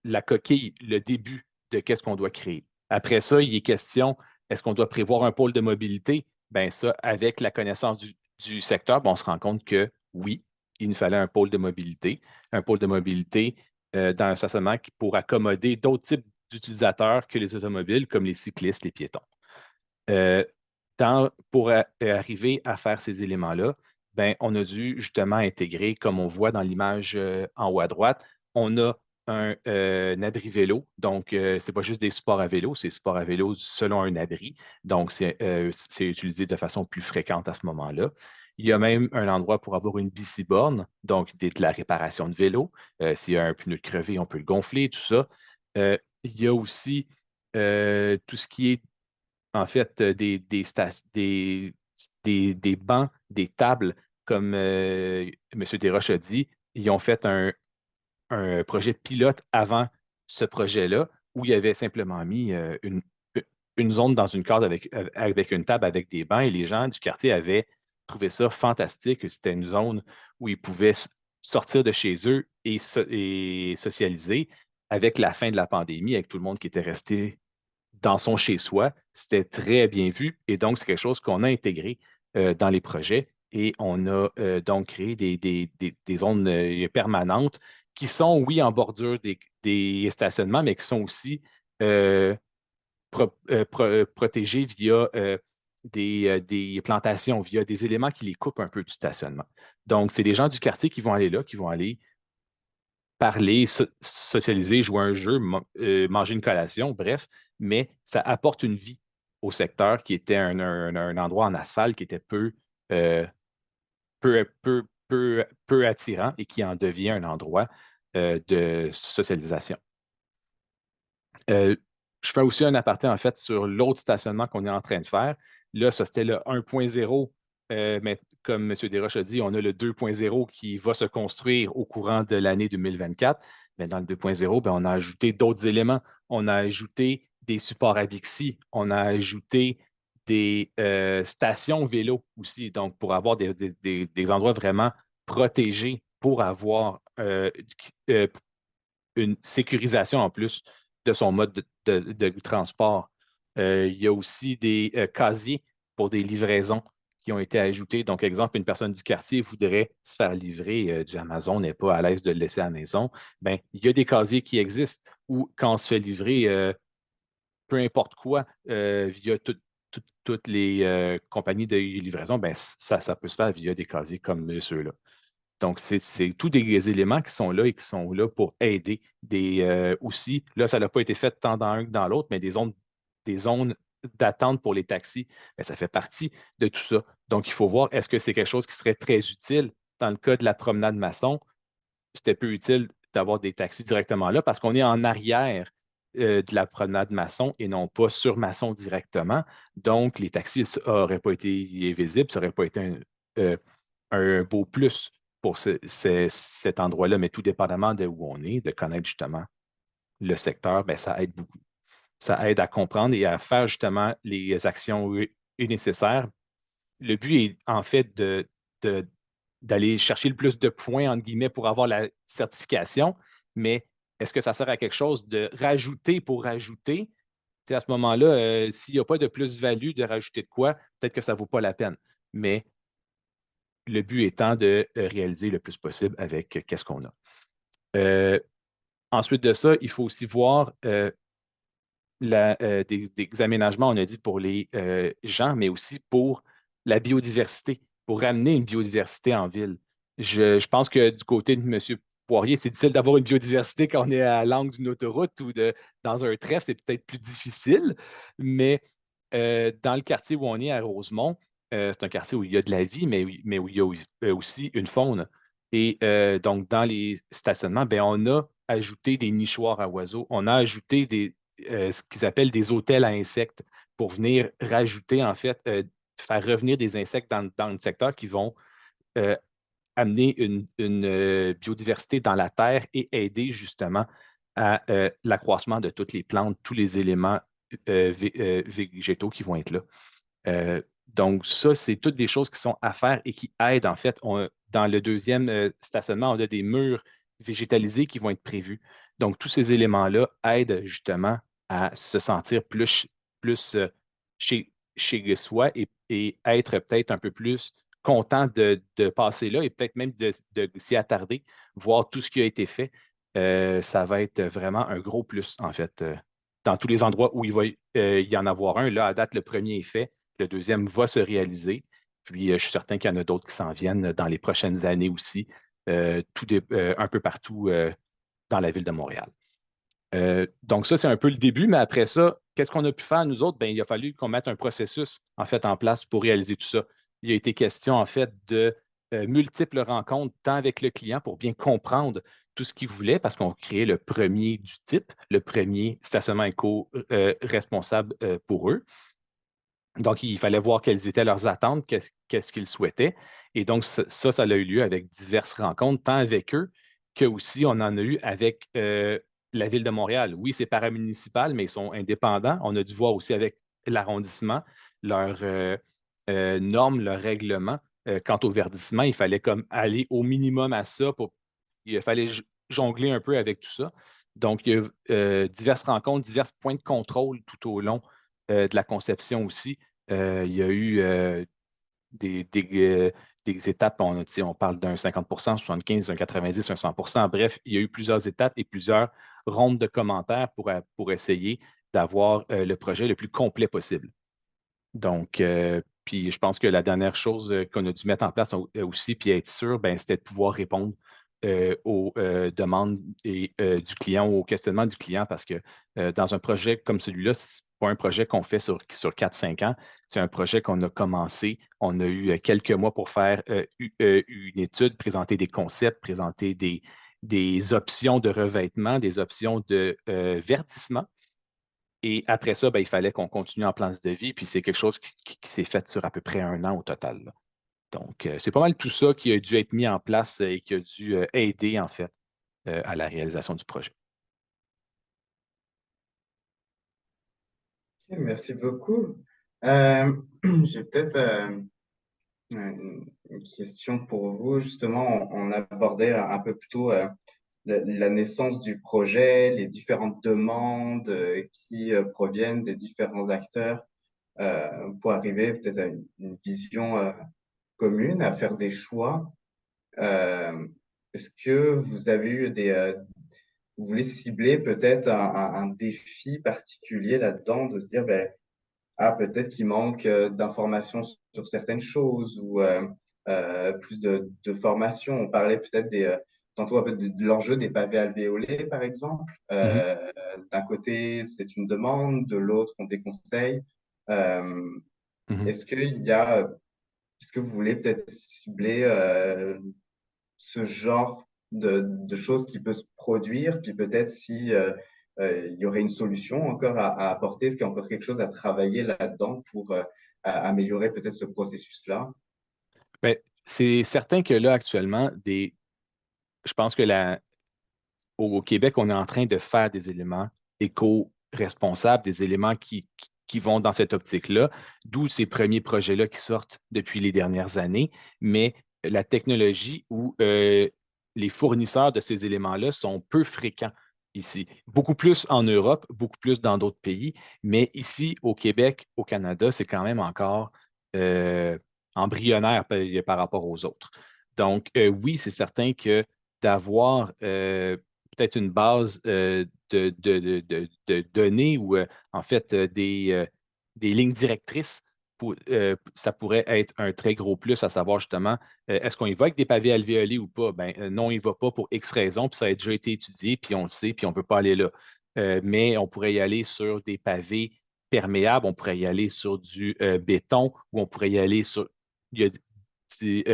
la coquille, le début de qu'est-ce qu'on doit créer. Après ça, il est question, est-ce qu'on doit prévoir un pôle de mobilité? Bien ça, avec la connaissance du secteur, ben, on se rend compte que oui, il nous fallait un pôle de mobilité. Un pôle de mobilité dans un stationnement pour accommoder d'autres types d'utilisateurs que les automobiles, comme les cyclistes, les piétons. Pour arriver à faire ces éléments-là, ben, on a dû justement intégrer, comme on voit dans l'image en haut à droite, on a un abri vélo. Donc, ce n'est pas juste des supports à vélo, c'est supports à vélo selon un abri. Donc, c'est utilisé de façon plus fréquente à ce moment-là. Il y a même un endroit pour avoir une bici-borne, donc de la réparation de vélo. S'il y a un pneu crevé, on peut le gonfler, tout ça. Il y a aussi tout ce qui est en fait des bancs, des tables, comme M. Desroches a dit. Ils ont fait un projet pilote avant ce projet-là, où il avait simplement mis une zone dans une carte avec une table avec des bancs, et les gens du quartier avaient trouvé ça fantastique. C'était une zone où ils pouvaient sortir de chez eux et socialiser. Avec la fin de la pandémie, avec tout le monde qui était resté dans son chez-soi, c'était très bien vu, et donc c'est quelque chose qu'on a intégré dans les projets, et on a donc créé des zones permanentes qui sont, oui, en bordure des stationnements, mais qui sont aussi protégées via des plantations, via des éléments qui les coupent un peu du stationnement. Donc, c'est des gens du quartier qui vont aller là, qui vont aller parler, socialiser, jouer un jeu, manger une collation, bref, mais ça apporte une vie au secteur qui était un endroit en asphalte qui était euh, peu attirant, et qui en devient un endroit de socialisation. Je fais aussi un aparté, en fait, sur l'autre stationnement qu'on est en train de faire. Là, ça, c'était le 1.0, mais comme M. Desroches a dit, on a le 2.0 qui va se construire au courant de l'année 2024. Mais dans le 2.0, ben, on a ajouté d'autres éléments. On a ajouté des supports à Bixi. On a ajouté des stations vélo aussi, donc pour avoir des endroits vraiment protégés, pour avoir une sécurisation en plus de son mode de transport. Il y a aussi des casiers pour des livraisons qui ont été ajoutés. Donc, exemple, une personne du quartier voudrait se faire livrer du Amazon, n'est pas à l'aise de le laisser à la maison. Bien, il y a des casiers qui existent où, quand on se fait livrer peu importe quoi via toutes les compagnies de livraison, ben, ça peut se faire via des casiers comme ceux-là. Donc, c'est tous des éléments qui sont là et qui sont là pour aider aussi. Là, ça n'a pas été fait tant dans un que dans l'autre, mais des zones d'attente pour les taxis, bien, ça fait partie de tout ça. Donc, il faut voir, est-ce que c'est quelque chose qui serait très utile? Dans le cas de la promenade Masson, c'était peu utile d'avoir des taxis directement là parce qu'on est en arrière de la promenade Masson et non pas sur Masson directement. Donc, les taxis n'auraient pas été visibles, ça n'aurait pas été un beau plus pour cet endroit-là, mais tout dépendamment de où on est, de connaître justement le secteur, bien, ça aide beaucoup. Ça aide à comprendre et à faire justement les actions nécessaires. Le but est en fait d'aller chercher le plus de points, entre guillemets, pour avoir la certification, mais est-ce que ça sert à quelque chose de rajouter pour rajouter? Tu sais, à ce moment-là, s'il n'y a pas de plus-value de rajouter de quoi, peut-être que ça ne vaut pas la peine. Mais le but étant de réaliser le plus possible avec qu'est-ce qu'on a. Ensuite de ça, il faut aussi voir des aménagements, on a dit, pour les gens, mais aussi pour la biodiversité, pour ramener une biodiversité en ville. Je pense que du côté de M. Poirier, c'est difficile d'avoir une biodiversité quand on est à l'angle d'une autoroute ou dans un trèfle, c'est peut-être plus difficile, mais dans le quartier où on est à Rosemont, c'est un quartier où il y a de la vie, mais où il y a aussi une faune. Et donc, dans les stationnements, ben, on a ajouté des nichoirs à oiseaux, on a ajouté ce qu'ils appellent des hôtels à insectes pour venir rajouter, en fait, faire revenir des insectes dans le secteur qui vont euh, amener une biodiversité dans la terre et aider justement à l'accroissement de toutes les plantes, tous les éléments végétaux qui vont être là. Donc, ça, c'est toutes des choses qui sont à faire et qui aident, en fait. Dans le deuxième stationnement, on a des murs végétalisés qui vont être prévus. Donc, tous ces éléments-là aident justement à se sentir plus chez soi et être peut-être un peu plus content de passer là et peut-être même de s'y attarder, voir tout ce qui a été fait. Ça va être vraiment un gros plus, en fait, dans tous les endroits où il va y en avoir un. Là, à date, le premier est fait. Le deuxième va se réaliser. Puis, je suis certain qu'il y en a d'autres qui s'en viennent dans les prochaines années aussi, un peu partout dans la ville de Montréal. Donc, ça, c'est un peu le début, mais après ça, qu'est-ce qu'on a pu faire, nous autres? Bien, il a fallu qu'on mette un processus, en fait, en place pour réaliser tout ça. Il a été question, en fait, de multiples rencontres, tant avec le client pour bien comprendre tout ce qu'il voulait, parce qu'on créait le premier du type, le premier stationnement éco-responsable pour eux. Donc, il fallait voir quelles étaient leurs attentes, qu'est-ce qu'ils souhaitaient. Et donc, ça a eu lieu avec diverses rencontres, tant avec eux que aussi on en a eu avec la Ville de Montréal. Oui, c'est paramunicipal, mais ils sont indépendants. On a dû voir aussi avec l'arrondissement leurs normes, leurs règlements. Quant au verdissement, il fallait comme aller au minimum à ça. Il fallait jongler un peu avec tout ça. Donc, il y a eu diverses rencontres, divers points de contrôle tout au long de la conception aussi. Il y a eu des étapes, on parle d'un 50 75, un 90, un 100 bref, il y a eu plusieurs étapes et plusieurs rondes de commentaires pour essayer d'avoir le projet le plus complet possible. Donc, puis je pense que la dernière chose qu'on a dû mettre en place aussi, puis être sûr, ben, c'était de pouvoir répondre aux demandes du client, aux questionnements du client, parce que dans un projet comme celui-là, ce n'est pas un projet qu'on fait sur 4-5 ans, c'est un projet qu'on a commencé. On a eu quelques mois pour faire une étude, présenter des concepts, présenter des options de revêtement, des options de verdissement. Et après ça, ben, il fallait qu'on continue en plan de vie, puis c'est quelque chose qui s'est fait sur à peu près 1 an au total, là. Donc, c'est pas mal tout ça qui a dû être mis en place et qui a dû aider, en fait, à la réalisation du projet. Ok, merci beaucoup. J'ai peut-être une question pour vous. Justement, on abordait un peu plus tôt la naissance du projet, les différentes demandes qui proviennent des différents acteurs pour arriver peut-être à une vision commune, à faire des choix. Est-ce que vous avez eu vous voulez cibler peut-être un défi particulier là-dedans, de se dire, ben, ah, peut-être qu'il manque d'informations sur certaines choses ou plus de formation. On parlait peut-être tantôt un peu de l'enjeu des pavés alvéolés, par exemple. Mhm. D'un côté, c'est une demande, de l'autre, on déconseille. Mhm. Est-ce que vous voulez peut-être cibler ce genre de choses qui peut se produire, puis peut-être si il y aurait une solution encore à apporter, est-ce qu'il y a encore quelque chose à travailler là-dedans pour améliorer peut-être ce processus-là? Ben, c'est certain que là, actuellement, je pense que au Québec, on est en train de faire des éléments éco-responsables, des éléments qui vont dans cette optique-là, d'où ces premiers projets-là qui sortent depuis les dernières années. Mais la technologie ou les fournisseurs de ces éléments-là sont peu fréquents ici. Beaucoup plus en Europe, beaucoup plus dans d'autres pays. Mais ici, au Québec, au Canada, c'est quand même encore euh, embryonnaire par rapport aux autres. Donc, oui, c'est certain que d'avoir peut-être une base de données ou en fait des lignes directrices. Ça pourrait être un très gros plus, à savoir justement, est-ce qu'on y va avec des pavés alvéolés ou pas? Ben, non, il ne va pas pour X raisons, puis ça a déjà été étudié, puis on le sait, puis on ne veut pas aller là. Mais on pourrait y aller sur des pavés perméables, on pourrait y aller sur du béton, ou on pourrait y aller sur. Il y a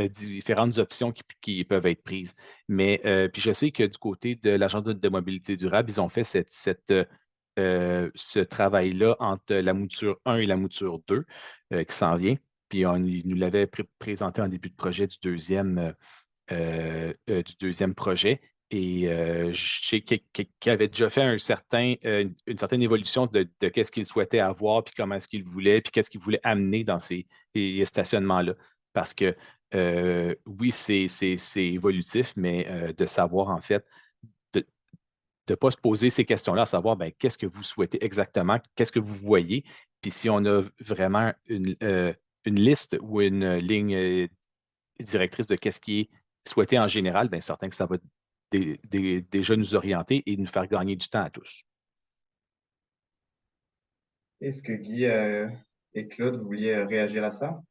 différentes options qui peuvent être prises. Mais puis je sais que du côté de l'Agence de mobilité durable, ils ont fait ce travail-là entre la mouture 1 et la mouture 2 qui s'en vient. Puis ils nous l'avaient présenté en début de projet du deuxième projet. Et je sais qu'il avait déjà fait une certaine évolution de qu'est-ce qu'il souhaitait avoir, puis comment est-ce qu'il voulait, puis qu'est-ce qu'il voulait amener dans ces stationnements-là. Parce que oui, c'est évolutif, mais de savoir en fait, de ne pas se poser ces questions-là, à savoir ben, qu'est-ce que vous souhaitez exactement, qu'est-ce que vous voyez, puis si on a vraiment une liste ou une ligne directrice de qu'est-ce qui est souhaité en général, bien certain que ça va déjà nous orienter et nous faire gagner du temps à tous. Est-ce que Guy et Claude, vous vouliez réagir à ça?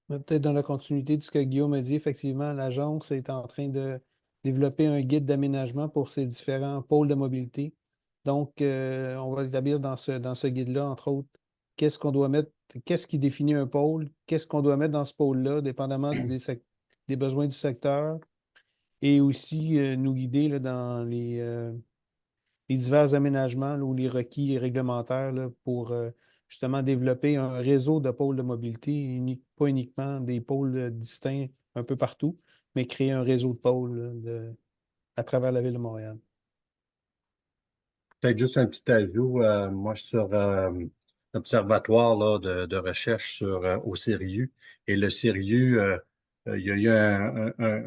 Peut-être dans la continuité de ce que Guillaume a dit, effectivement, l'agence est en train de développer un guide d'aménagement pour ces différents pôles de mobilité. Donc, on va établir dans ce guide-là, entre autres, qu'est-ce qu'on doit mettre, qu'est-ce qui définit un pôle, qu'est-ce qu'on doit mettre dans ce pôle-là, dépendamment des besoins du secteur, et aussi nous guider là, dans les divers aménagements là, ou les requis réglementaires là, pour justement développer un réseau de pôles de mobilité, pas uniquement des pôles distincts un peu partout, mais créer un réseau de pôles là, à travers la ville de Montréal. Peut-être juste un petit ajout. Moi, je suis sur l'observatoire là, de recherche au CIRIU. Et le CIRIU, il y a eu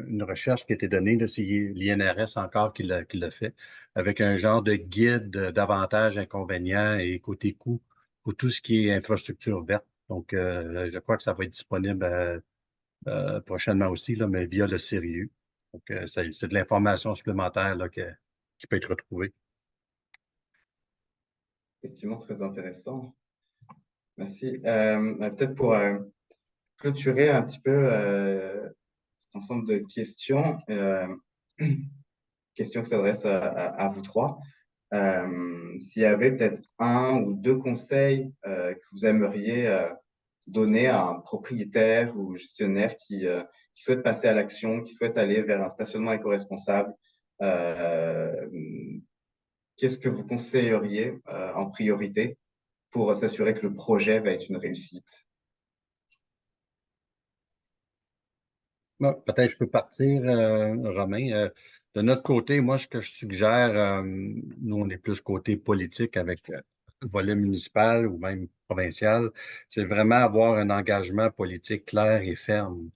une recherche qui a été donnée, c'est l'INRS encore qui l'a fait, avec un genre de guide d'avantages, inconvénients et côté coût pour tout ce qui est infrastructure verte. Donc, je crois que ça va être disponible prochainement aussi, là, mais via le CIRIU. Donc, c'est de l'information supplémentaire là, qui peut être retrouvée. Effectivement, très intéressant. Merci. Peut-être pour clôturer un petit peu cet ensemble de questions, questions qui s'adressent à vous trois. S'il y avait peut-être un ou deux conseils que vous aimeriez donner à un propriétaire ou gestionnaire qui souhaite passer à l'action, qui souhaite aller vers un stationnement éco-responsable, euh, qu'est-ce que vous conseilleriez en priorité pour s'assurer que le projet va être une réussite? Bon, peut-être je peux partir, Romain. De notre côté, moi, ce que je suggère, nous, on est plus côté politique avec le volet municipal ou même provincial, c'est vraiment avoir un engagement politique clair et ferme.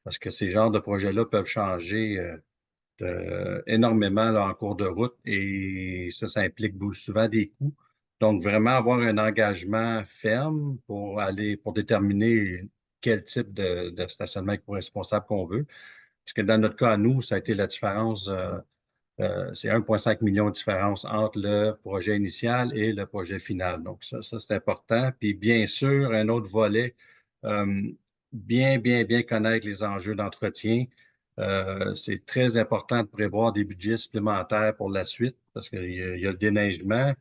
Parce que ces genres de projets-là peuvent changer énormément là, en cours de route et ça implique souvent des coûts. Donc, vraiment avoir un engagement ferme pour déterminer quel type de stationnement éco-responsable qu'on veut. Parce que dans notre cas, à nous, ça a été la différence, c'est 1,5 million de différence entre le projet initial et le projet final. Donc, ça c'est important. Puis, bien sûr, un autre volet, euh, bien connaître les enjeux d'entretien. C'est très important de prévoir des budgets supplémentaires pour la suite parce qu'il y a le déneigement.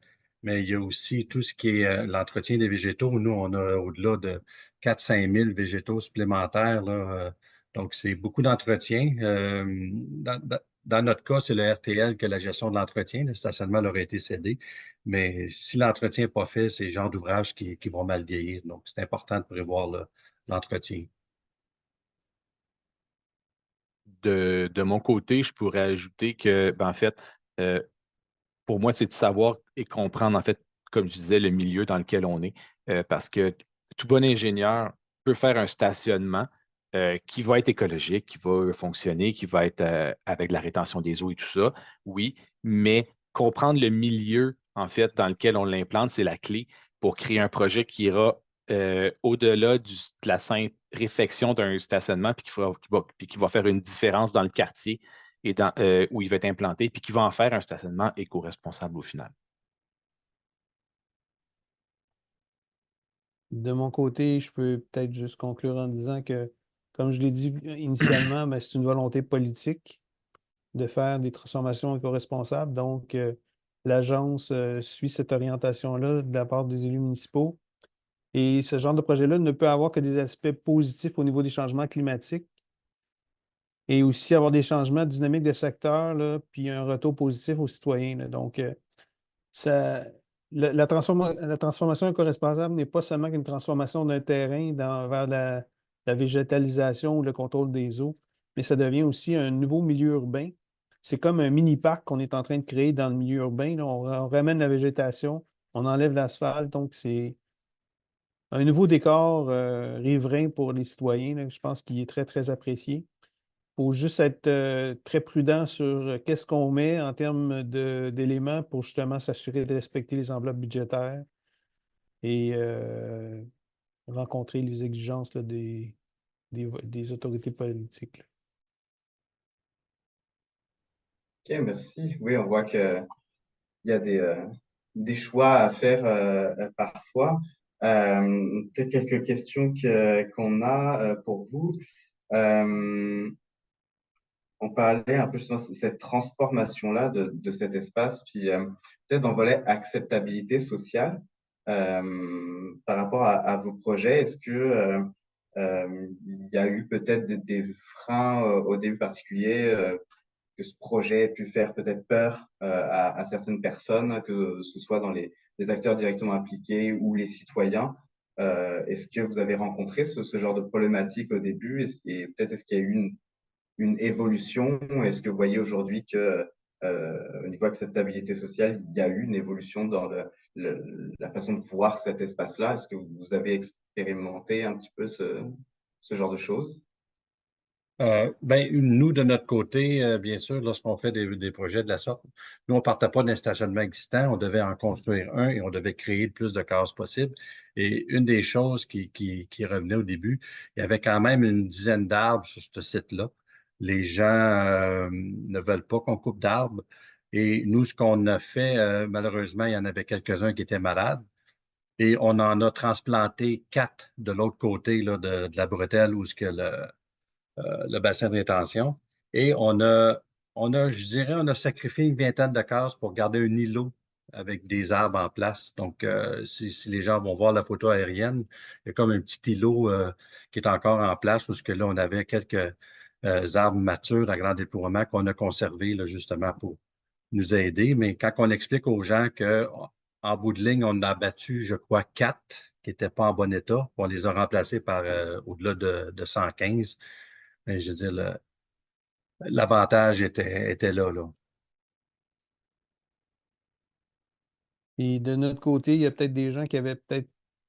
mais il y a aussi tout ce qui est l'entretien des végétaux. Nous, on a au-delà de 4-5 000 végétaux supplémentaires, là, donc, c'est beaucoup d'entretien. Dans notre cas, c'est le RTL que la gestion de l'entretien. Le stationnement leur a été cédé. Mais si l'entretien n'est pas fait, c'est le genre d'ouvrage qui vont mal vieillir. Donc, c'est important de prévoir l'entretien. De mon côté, je pourrais ajouter que, en fait, pour moi, c'est de savoir et comprendre, en fait, comme je disais, le milieu dans lequel on est. Parce que tout bon ingénieur peut faire un stationnement qui va être écologique, qui va fonctionner, qui va être avec la rétention des eaux et tout ça, oui, mais comprendre le milieu, en fait, dans lequel on l'implante, c'est la clé pour créer un projet qui ira au-delà de la simple réfection d'un stationnement, puis qui va faire une différence dans le quartier et où il va être implanté, puis qui va en faire un stationnement éco-responsable au final. De mon côté, je peux peut-être juste conclure en disant que, comme je l'ai dit initialement, ben, c'est une volonté politique de faire des transformations éco-responsables. Donc, l'agence suit cette orientation-là de la part des élus municipaux. Et ce genre de projet-là ne peut avoir que des aspects positifs au niveau des changements climatiques et aussi avoir des changements dynamiques de secteur, là, puis un retour positif aux citoyens, là. Donc, ça, la transformation éco-responsable n'est pas seulement qu'une transformation d'un terrain vers la végétalisation ou le contrôle des eaux, mais ça devient aussi un nouveau milieu urbain. C'est comme un mini-parc qu'on est en train de créer dans le milieu urbain, là. On ramène la végétation, on enlève l'asphalte, donc c'est un nouveau décor riverain pour les citoyens, là, je pense qu'il est très, très apprécié. Il faut juste être très prudent sur qu'est-ce qu'on met en termes d'éléments pour justement s'assurer de respecter les enveloppes budgétaires et rencontrer les exigences là, des autorités politiques, là. OK, merci. Oui, on voit qu'il y a des choix à faire parfois. Peut-être quelques questions qu'on a pour vous. On parlait un peu justement de cette transformation-là de cet espace, puis peut-être dans le volet acceptabilité sociale par rapport à vos projets. Est-ce que il y a eu peut-être des freins au début particulier que ce projet ait pu faire peut-être peur à certaines personnes, que ce soit dans les acteurs directement impliqués ou les citoyens? Est-ce que vous avez rencontré ce genre de problématique au début et peut-être est-ce qu'il y a eu une évolution? Est-ce que vous voyez aujourd'hui que au niveau acceptabilité sociale, il y a eu une évolution dans la façon de voir cet espace-là? Est-ce que vous avez expérimenté un petit peu ce genre de choses? Nous, de notre côté, bien sûr, lorsqu'on fait des projets de la sorte, nous, on ne partait pas d'un stationnement existant, on devait en construire un et on devait créer le plus de cases possible. Et une des choses qui revenait au début, il y avait quand même une dizaine d'arbres sur ce site-là. Les gens ne veulent pas qu'on coupe d'arbres. Et nous, ce qu'on a fait, malheureusement, il y en avait quelques-uns qui étaient malades. Et on en a transplanté 4 de l'autre côté là, de la bretelle où ce que le bassin de rétention. Et je dirais, on a sacrifié une vingtaine de cases pour garder un îlot avec des arbres en place. Donc, si les gens vont voir la photo aérienne, il y a comme un petit îlot qui est encore en place où ce que là, on avait quelques arbres matures à grand déploiement qu'on a conservés là, justement pour nous aider. Mais quand on explique aux gens qu'en bout de ligne, on a abattu, je crois, 4 qui n'étaient pas en bon état, on les a remplacés par au-delà de 115. Mais je veux dire, l'avantage était là, là. Et de notre côté, il y a peut-être des gens qui avaient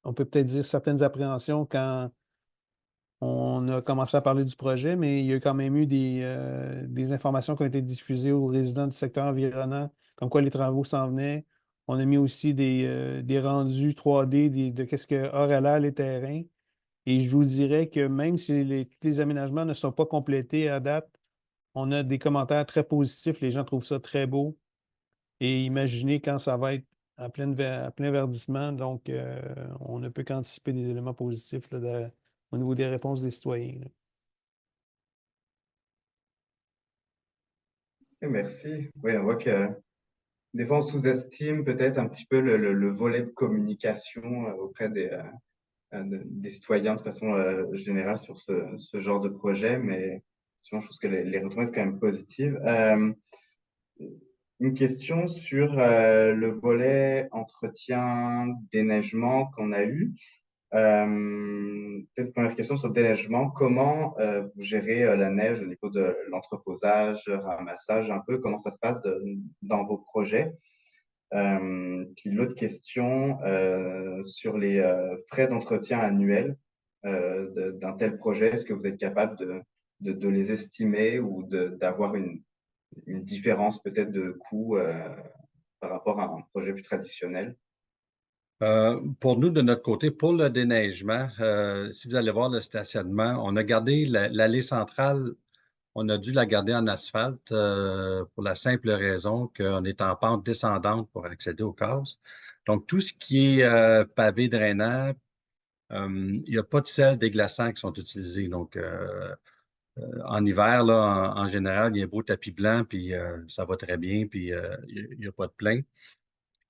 on peut peut-être dire certaines appréhensions quand on a commencé à parler du projet, mais il y a quand même eu des informations qui ont été diffusées aux résidents du secteur environnant, comme quoi les travaux s'en venaient. On a mis aussi des rendus 3D de qu'est-ce que auraient l'air les terrains. Et je vous dirais que même si tous les aménagements ne sont pas complétés à date, on a des commentaires très positifs. Les gens trouvent ça très beau. Et imaginez quand ça va être à plein verdissement. Donc, on ne peut qu'anticiper des éléments positifs là, au niveau des réponses des citoyens, là. Et merci. Oui, on voit que des fois, on sous-estime peut-être un petit peu le volet de communication auprès des citoyens de façon générale sur ce genre de projet, mais souvent, je trouve que les retombées sont quand même positives. Une question sur le volet entretien déneigement qu'on a eu. Peut-être première question sur le déneigement. Comment vous gérez la neige au niveau de l'entreposage, ramassage un peu? Comment ça se passe dans vos projets? Puis l'autre question sur les frais d'entretien annuels d'un tel projet, est-ce que vous êtes capable de les estimer ou d'avoir une différence peut-être de coût par rapport à un projet plus traditionnel? Pour nous, de notre côté, pour le déneigement, si vous allez voir le stationnement, on a gardé l'allée centrale, on a dû la garder en asphalte pour la simple raison qu'on est en pente descendante pour accéder aux cases. Donc, tout ce qui est pavé drainant, il n'y a pas de sel déglaçant qui sont utilisés. Donc, en hiver, là, en général, il y a un beau tapis blanc, puis ça va très bien, puis il n'y a pas de plainte.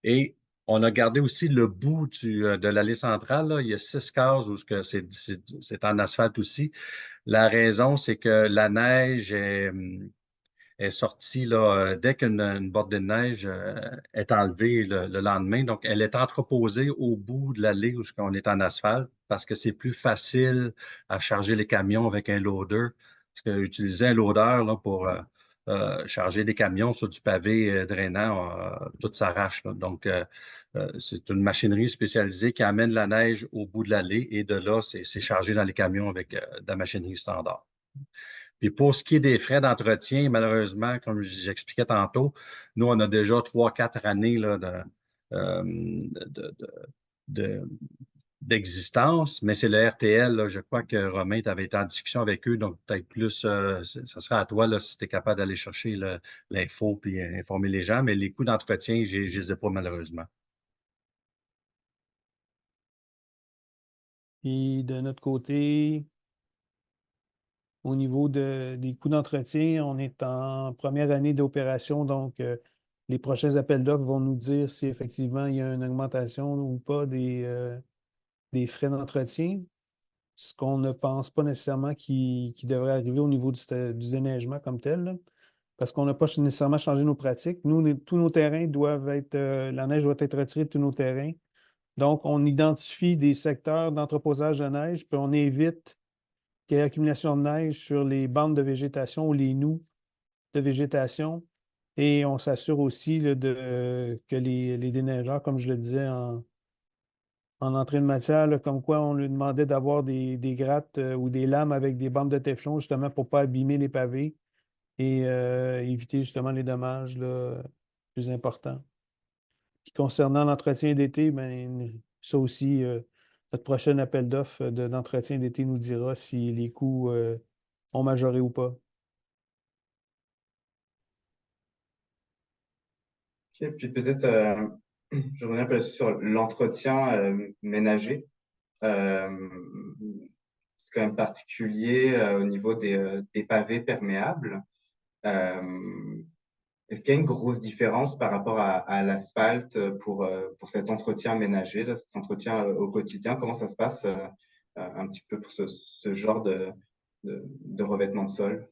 Et on a gardé aussi le bout de l'allée centrale, là. Il y a 6 cases où c'est en asphalte aussi. La raison, c'est que la neige est sortie là, dès qu'une bordée de neige est enlevée le lendemain. Donc, elle est entreposée au bout de l'allée où on est en asphalte parce que c'est plus facile à charger les camions avec un loader. Parce que utiliser un loader là, pour charger des camions sur du pavé drainant, tout s'arrache, là. Donc, c'est une machinerie spécialisée qui amène la neige au bout de l'allée et de là, c'est chargé dans les camions avec de la machinerie standard. Puis pour ce qui est des frais d'entretien, malheureusement, comme j'expliquais tantôt, nous, on a déjà 3-4 années là, de- d'existence, mais c'est le RTL. Là, je crois que Romain, tu avais été en discussion avec eux, donc peut-être plus, ça sera à toi là, si tu es capable d'aller chercher l'info puis informer les gens, mais les coûts d'entretien, je ne les ai pas malheureusement. Puis de notre côté, au niveau des coûts d'entretien, on est en première année d'opération, donc les prochains appels d'offres vont nous dire si effectivement il y a une augmentation ou pas des frais d'entretien. Ce qu'on ne pense pas nécessairement qui devrait arriver au niveau du déneigement comme tel, là, parce qu'on n'a pas nécessairement changé nos pratiques. Nous, tous nos terrains doivent être, la neige doit être retirée de tous nos terrains. Donc, on identifie des secteurs d'entreposage de neige, puis on évite qu'il y ait accumulation de neige sur les bandes de végétation ou les nous de végétation. Et on s'assure aussi là, que les déneigeurs, comme je le disais en entrée de matière, là, comme quoi on lui demandait d'avoir des grattes ou des lames avec des bandes de téflon, justement pour ne pas abîmer les pavés et éviter justement les dommages là, plus importants. Puis concernant l'entretien d'été, ben, ça aussi, notre prochain appel d'offres d'entretien d'été nous dira si les coûts ont majoré ou pas. Ok, puis peut-être, je reviens un peu sur l'entretien ménager. Euh, c'est quand même particulier au niveau des pavés perméables. Euh, Est-ce qu'il y a une grosse différence par rapport à l'asphalte pour cet entretien ménager, là, cet entretien au quotidien? Comment ça se passe un petit peu pour ce genre de revêtement de sol?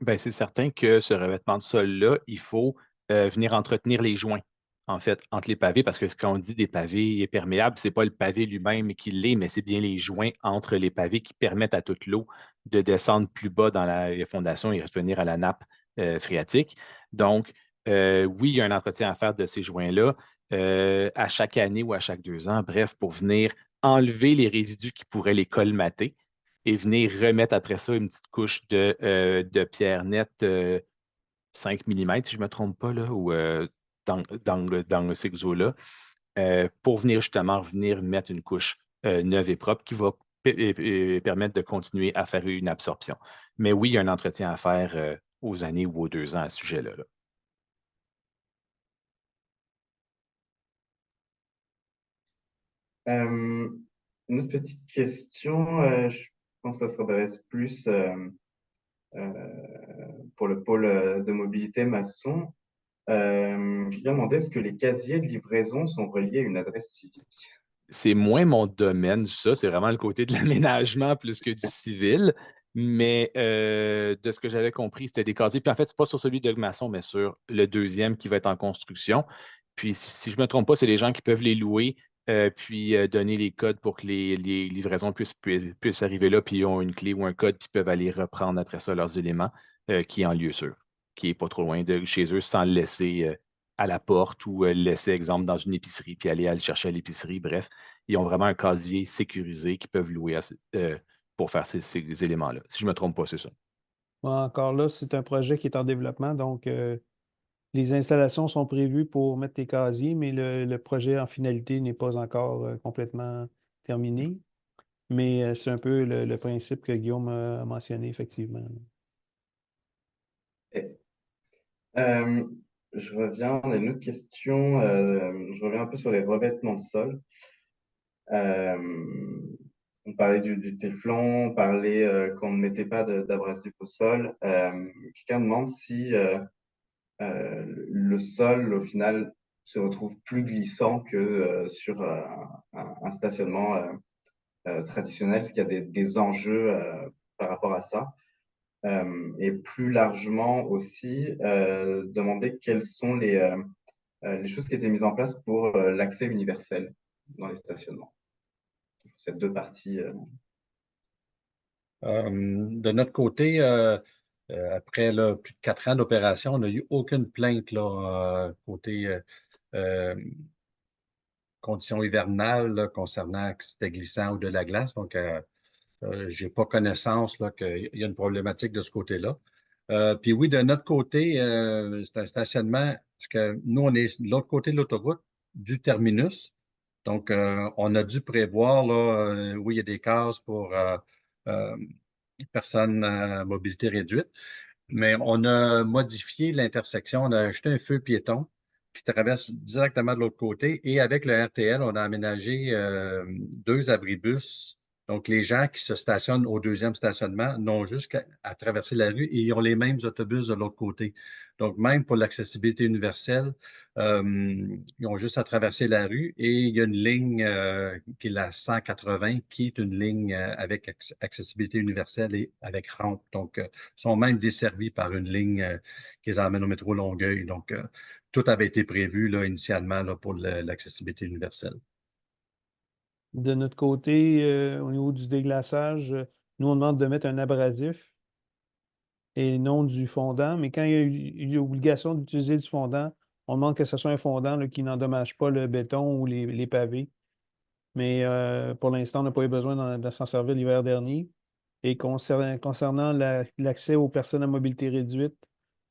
Ben, c'est certain que ce revêtement de sol-là, il faut venir entretenir les joints, en fait, entre les pavés, parce que ce qu'on dit des pavés perméables, ce n'est pas le pavé lui-même qui l'est, mais c'est bien les joints entre les pavés qui permettent à toute l'eau de descendre plus bas dans la fondation et revenir à la nappe phréatique. Donc, oui, il y a un entretien à faire de ces joints-là à chaque année ou à chaque 2 ans, bref, pour venir enlever les résidus qui pourraient les colmater et venir remettre après ça une petite couche de pierre nette 5 mm, si je ne me trompe pas, là, ou dans ces eaux-là, pour venir justement venir mettre une couche neuve et propre qui va permettre de continuer à faire une absorption. Mais oui, il y a un entretien à faire aux années ou aux 2 ans à ce sujet-là, là. Euh, une autre petite question, je pense que ça s'adresse plus euh, pour le pôle de mobilité maçon. qui vient demander est-ce que les casiers de livraison sont reliés à une adresse civique? C'est moins mon domaine, ça. C'est vraiment le côté de l'aménagement plus que du civil. Mais de ce que j'avais compris, c'était des casiers. Puis en fait, c'est pas sur celui de Masson, mais sur le deuxième qui va être en construction. Puis si je ne me trompe pas, c'est les gens qui peuvent les louer, puis donner les codes pour que les livraisons puissent arriver là, puis ils ont une clé ou un code, puis ils peuvent aller reprendre après ça leurs éléments, qui est en lieu sûr, qui n'est pas trop loin de chez eux sans le laisser à la porte ou le laisser, exemple, dans une épicerie, puis aller le chercher à l'épicerie. Bref, ils ont vraiment un casier sécurisé qu'ils peuvent louer pour faire ces éléments-là. Si je ne me trompe pas, c'est ça. Encore là, c'est un projet qui est en développement, donc les installations sont prévues pour mettre les casiers, mais le projet en finalité n'est pas encore complètement terminé. Mais c'est un peu le principe que Guillaume a mentionné, effectivement. Et, euh, je reviens, on a une autre question. Je reviens un peu sur les revêtements de sol. On parlait du téflon, on parlait qu'on ne mettait pas d'abrasif au sol. Quelqu'un demande si le sol, au final, se retrouve plus glissant que sur un stationnement traditionnel, parce qu'il y a des enjeux par rapport à ça. Et plus largement aussi, demander quelles sont les choses qui étaient mises en place pour l'accès universel dans les stationnements. Ces deux parties. De notre côté, après là, plus de 4 ans d'opération, on n'a eu aucune plainte là, côté euh, conditions hivernales là, concernant que c'était glissant ou de la glace. Donc, je n'ai pas connaissance là, qu'il y a une problématique de ce côté-là. Puis oui, de notre côté, c'est un stationnement, parce que nous, on est de l'autre côté de l'autoroute, du terminus. Donc, on a dû prévoir, là, oui, il y a des cases pour euh, personnes à mobilité réduite, mais on a modifié l'intersection. On a ajouté un feu piéton qui traverse directement de l'autre côté. Et avec le RTL, on a aménagé 2 abribus. Donc, les gens qui se stationnent au deuxième stationnement n'ont juste qu'à traverser la rue et ils ont les mêmes autobus de l'autre côté. Donc, même pour l'accessibilité universelle, ils ont juste à traverser la rue et il y a une ligne qui est la 180 qui est une ligne avec accessibilité universelle et avec rampe. Donc, sont même desservis par une ligne qui les emmène au métro Longueuil. Donc, tout avait été prévu là, initialement là, pour l'accessibilité universelle. De notre côté, au niveau du déglaçage, nous, on demande de mettre un abrasif et non du fondant. Mais quand il y a l'obligation d'utiliser du fondant, on demande que ce soit un fondant là, qui n'endommage pas le béton ou les pavés. Mais pour l'instant, on n'a pas eu besoin de s'en servir l'hiver dernier. Et concernant l'accès aux personnes à mobilité réduite,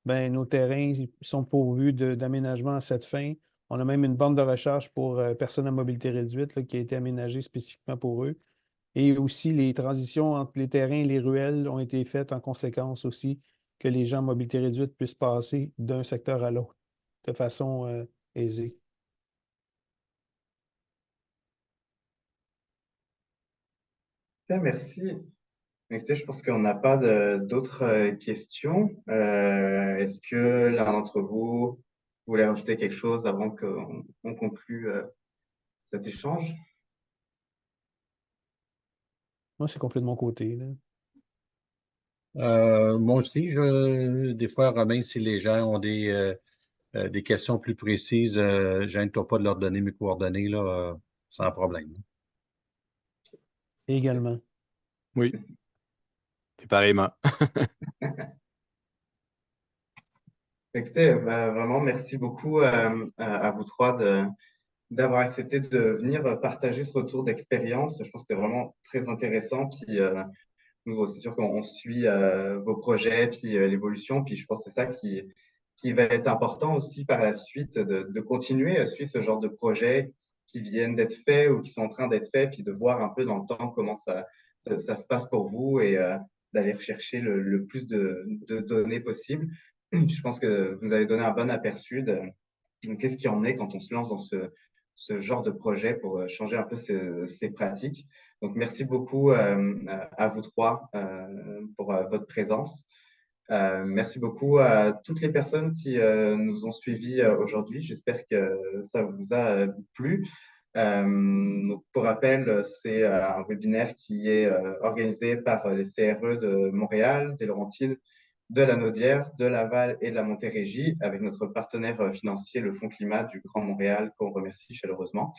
ben, nos terrains sont pourvus d'aménagements à cette fin. On a même une bande de recharge pour personnes à mobilité réduite là, qui a été aménagée spécifiquement pour eux. Et aussi, les transitions entre les terrains et les ruelles ont été faites en conséquence aussi que les gens à mobilité réduite puissent passer d'un secteur à l'autre de façon aisée. Bien, merci. Écoutez, je pense qu'on n'a pas d'autres questions. Est-ce que l'un d'entre vous voulait rajouter quelque chose avant qu'on conclue cet échange? Moi, c'est complet de mon côté, là. Moi aussi, des fois, Romain, si les gens ont des questions plus précises, gêne-toi pas de leur donner mes coordonnées là, sans problème. Également. Oui, puis pareillement. Écoutez, vraiment, merci beaucoup à vous trois d'avoir accepté de venir partager ce retour d'expérience. Je pense que c'était vraiment très intéressant. Puis, c'est sûr qu'on suit vos projets, puis l'évolution. Puis, je pense que c'est ça qui va être important aussi par la suite, de continuer à suivre ce genre de projets qui viennent d'être faits ou qui sont en train d'être faits, puis de voir un peu dans le temps comment ça se passe pour vous et d'aller rechercher le plus de données possible. Je pense que vous avez donné un bon aperçu de qu'est-ce qu'il y en est quand on se lance dans ce genre de projet pour changer un peu ces pratiques. Donc, merci beaucoup à vous trois pour votre présence. Merci beaucoup à toutes les personnes qui nous ont suivis aujourd'hui. J'espère que ça vous a plu. Donc, pour rappel, c'est un webinaire qui est organisé par les CRE de Montréal, des Laurentides, de la Naudière, de Laval et de la Montérégie, avec notre partenaire financier, le Fonds Climat du Grand Montréal, qu'on remercie chaleureusement.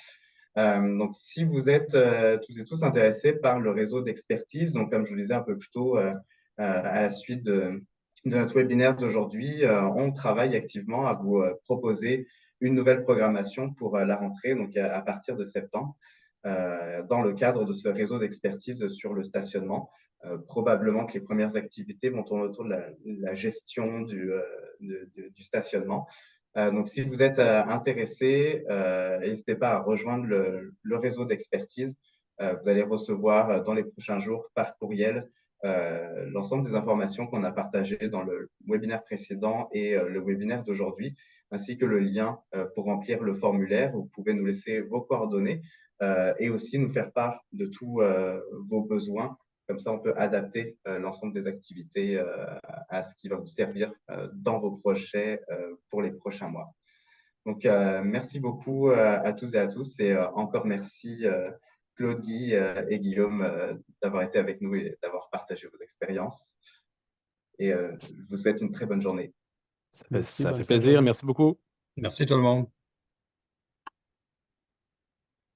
Donc, si vous êtes tous et tous intéressés par le réseau d'expertise, donc comme je vous le disais un peu plus tôt, à la suite de notre webinaire d'aujourd'hui, on travaille activement à vous proposer une nouvelle programmation pour la rentrée, donc à partir de septembre, dans le cadre de ce réseau d'expertise sur le stationnement. Probablement que les premières activités vont tourner autour de la gestion du stationnement. Donc, si vous êtes intéressé, n'hésitez pas à rejoindre le réseau d'expertise. Vous allez recevoir dans les prochains jours par courriel l'ensemble des informations qu'on a partagées dans le webinaire précédent et le webinaire d'aujourd'hui, ainsi que le lien pour remplir le formulaire. Vous pouvez nous laisser vos coordonnées et aussi nous faire part de tous vos besoins. Comme ça, on peut adapter l'ensemble des activités à ce qui va vous servir dans vos projets pour les prochains mois. Donc, merci beaucoup à tous et à tous. Et encore merci Claude, Guy et Guillaume d'avoir été avec nous et d'avoir partagé vos expériences. Et je vous souhaite une très bonne journée. Ça fait plaisir. Merci beaucoup. Merci tout le monde.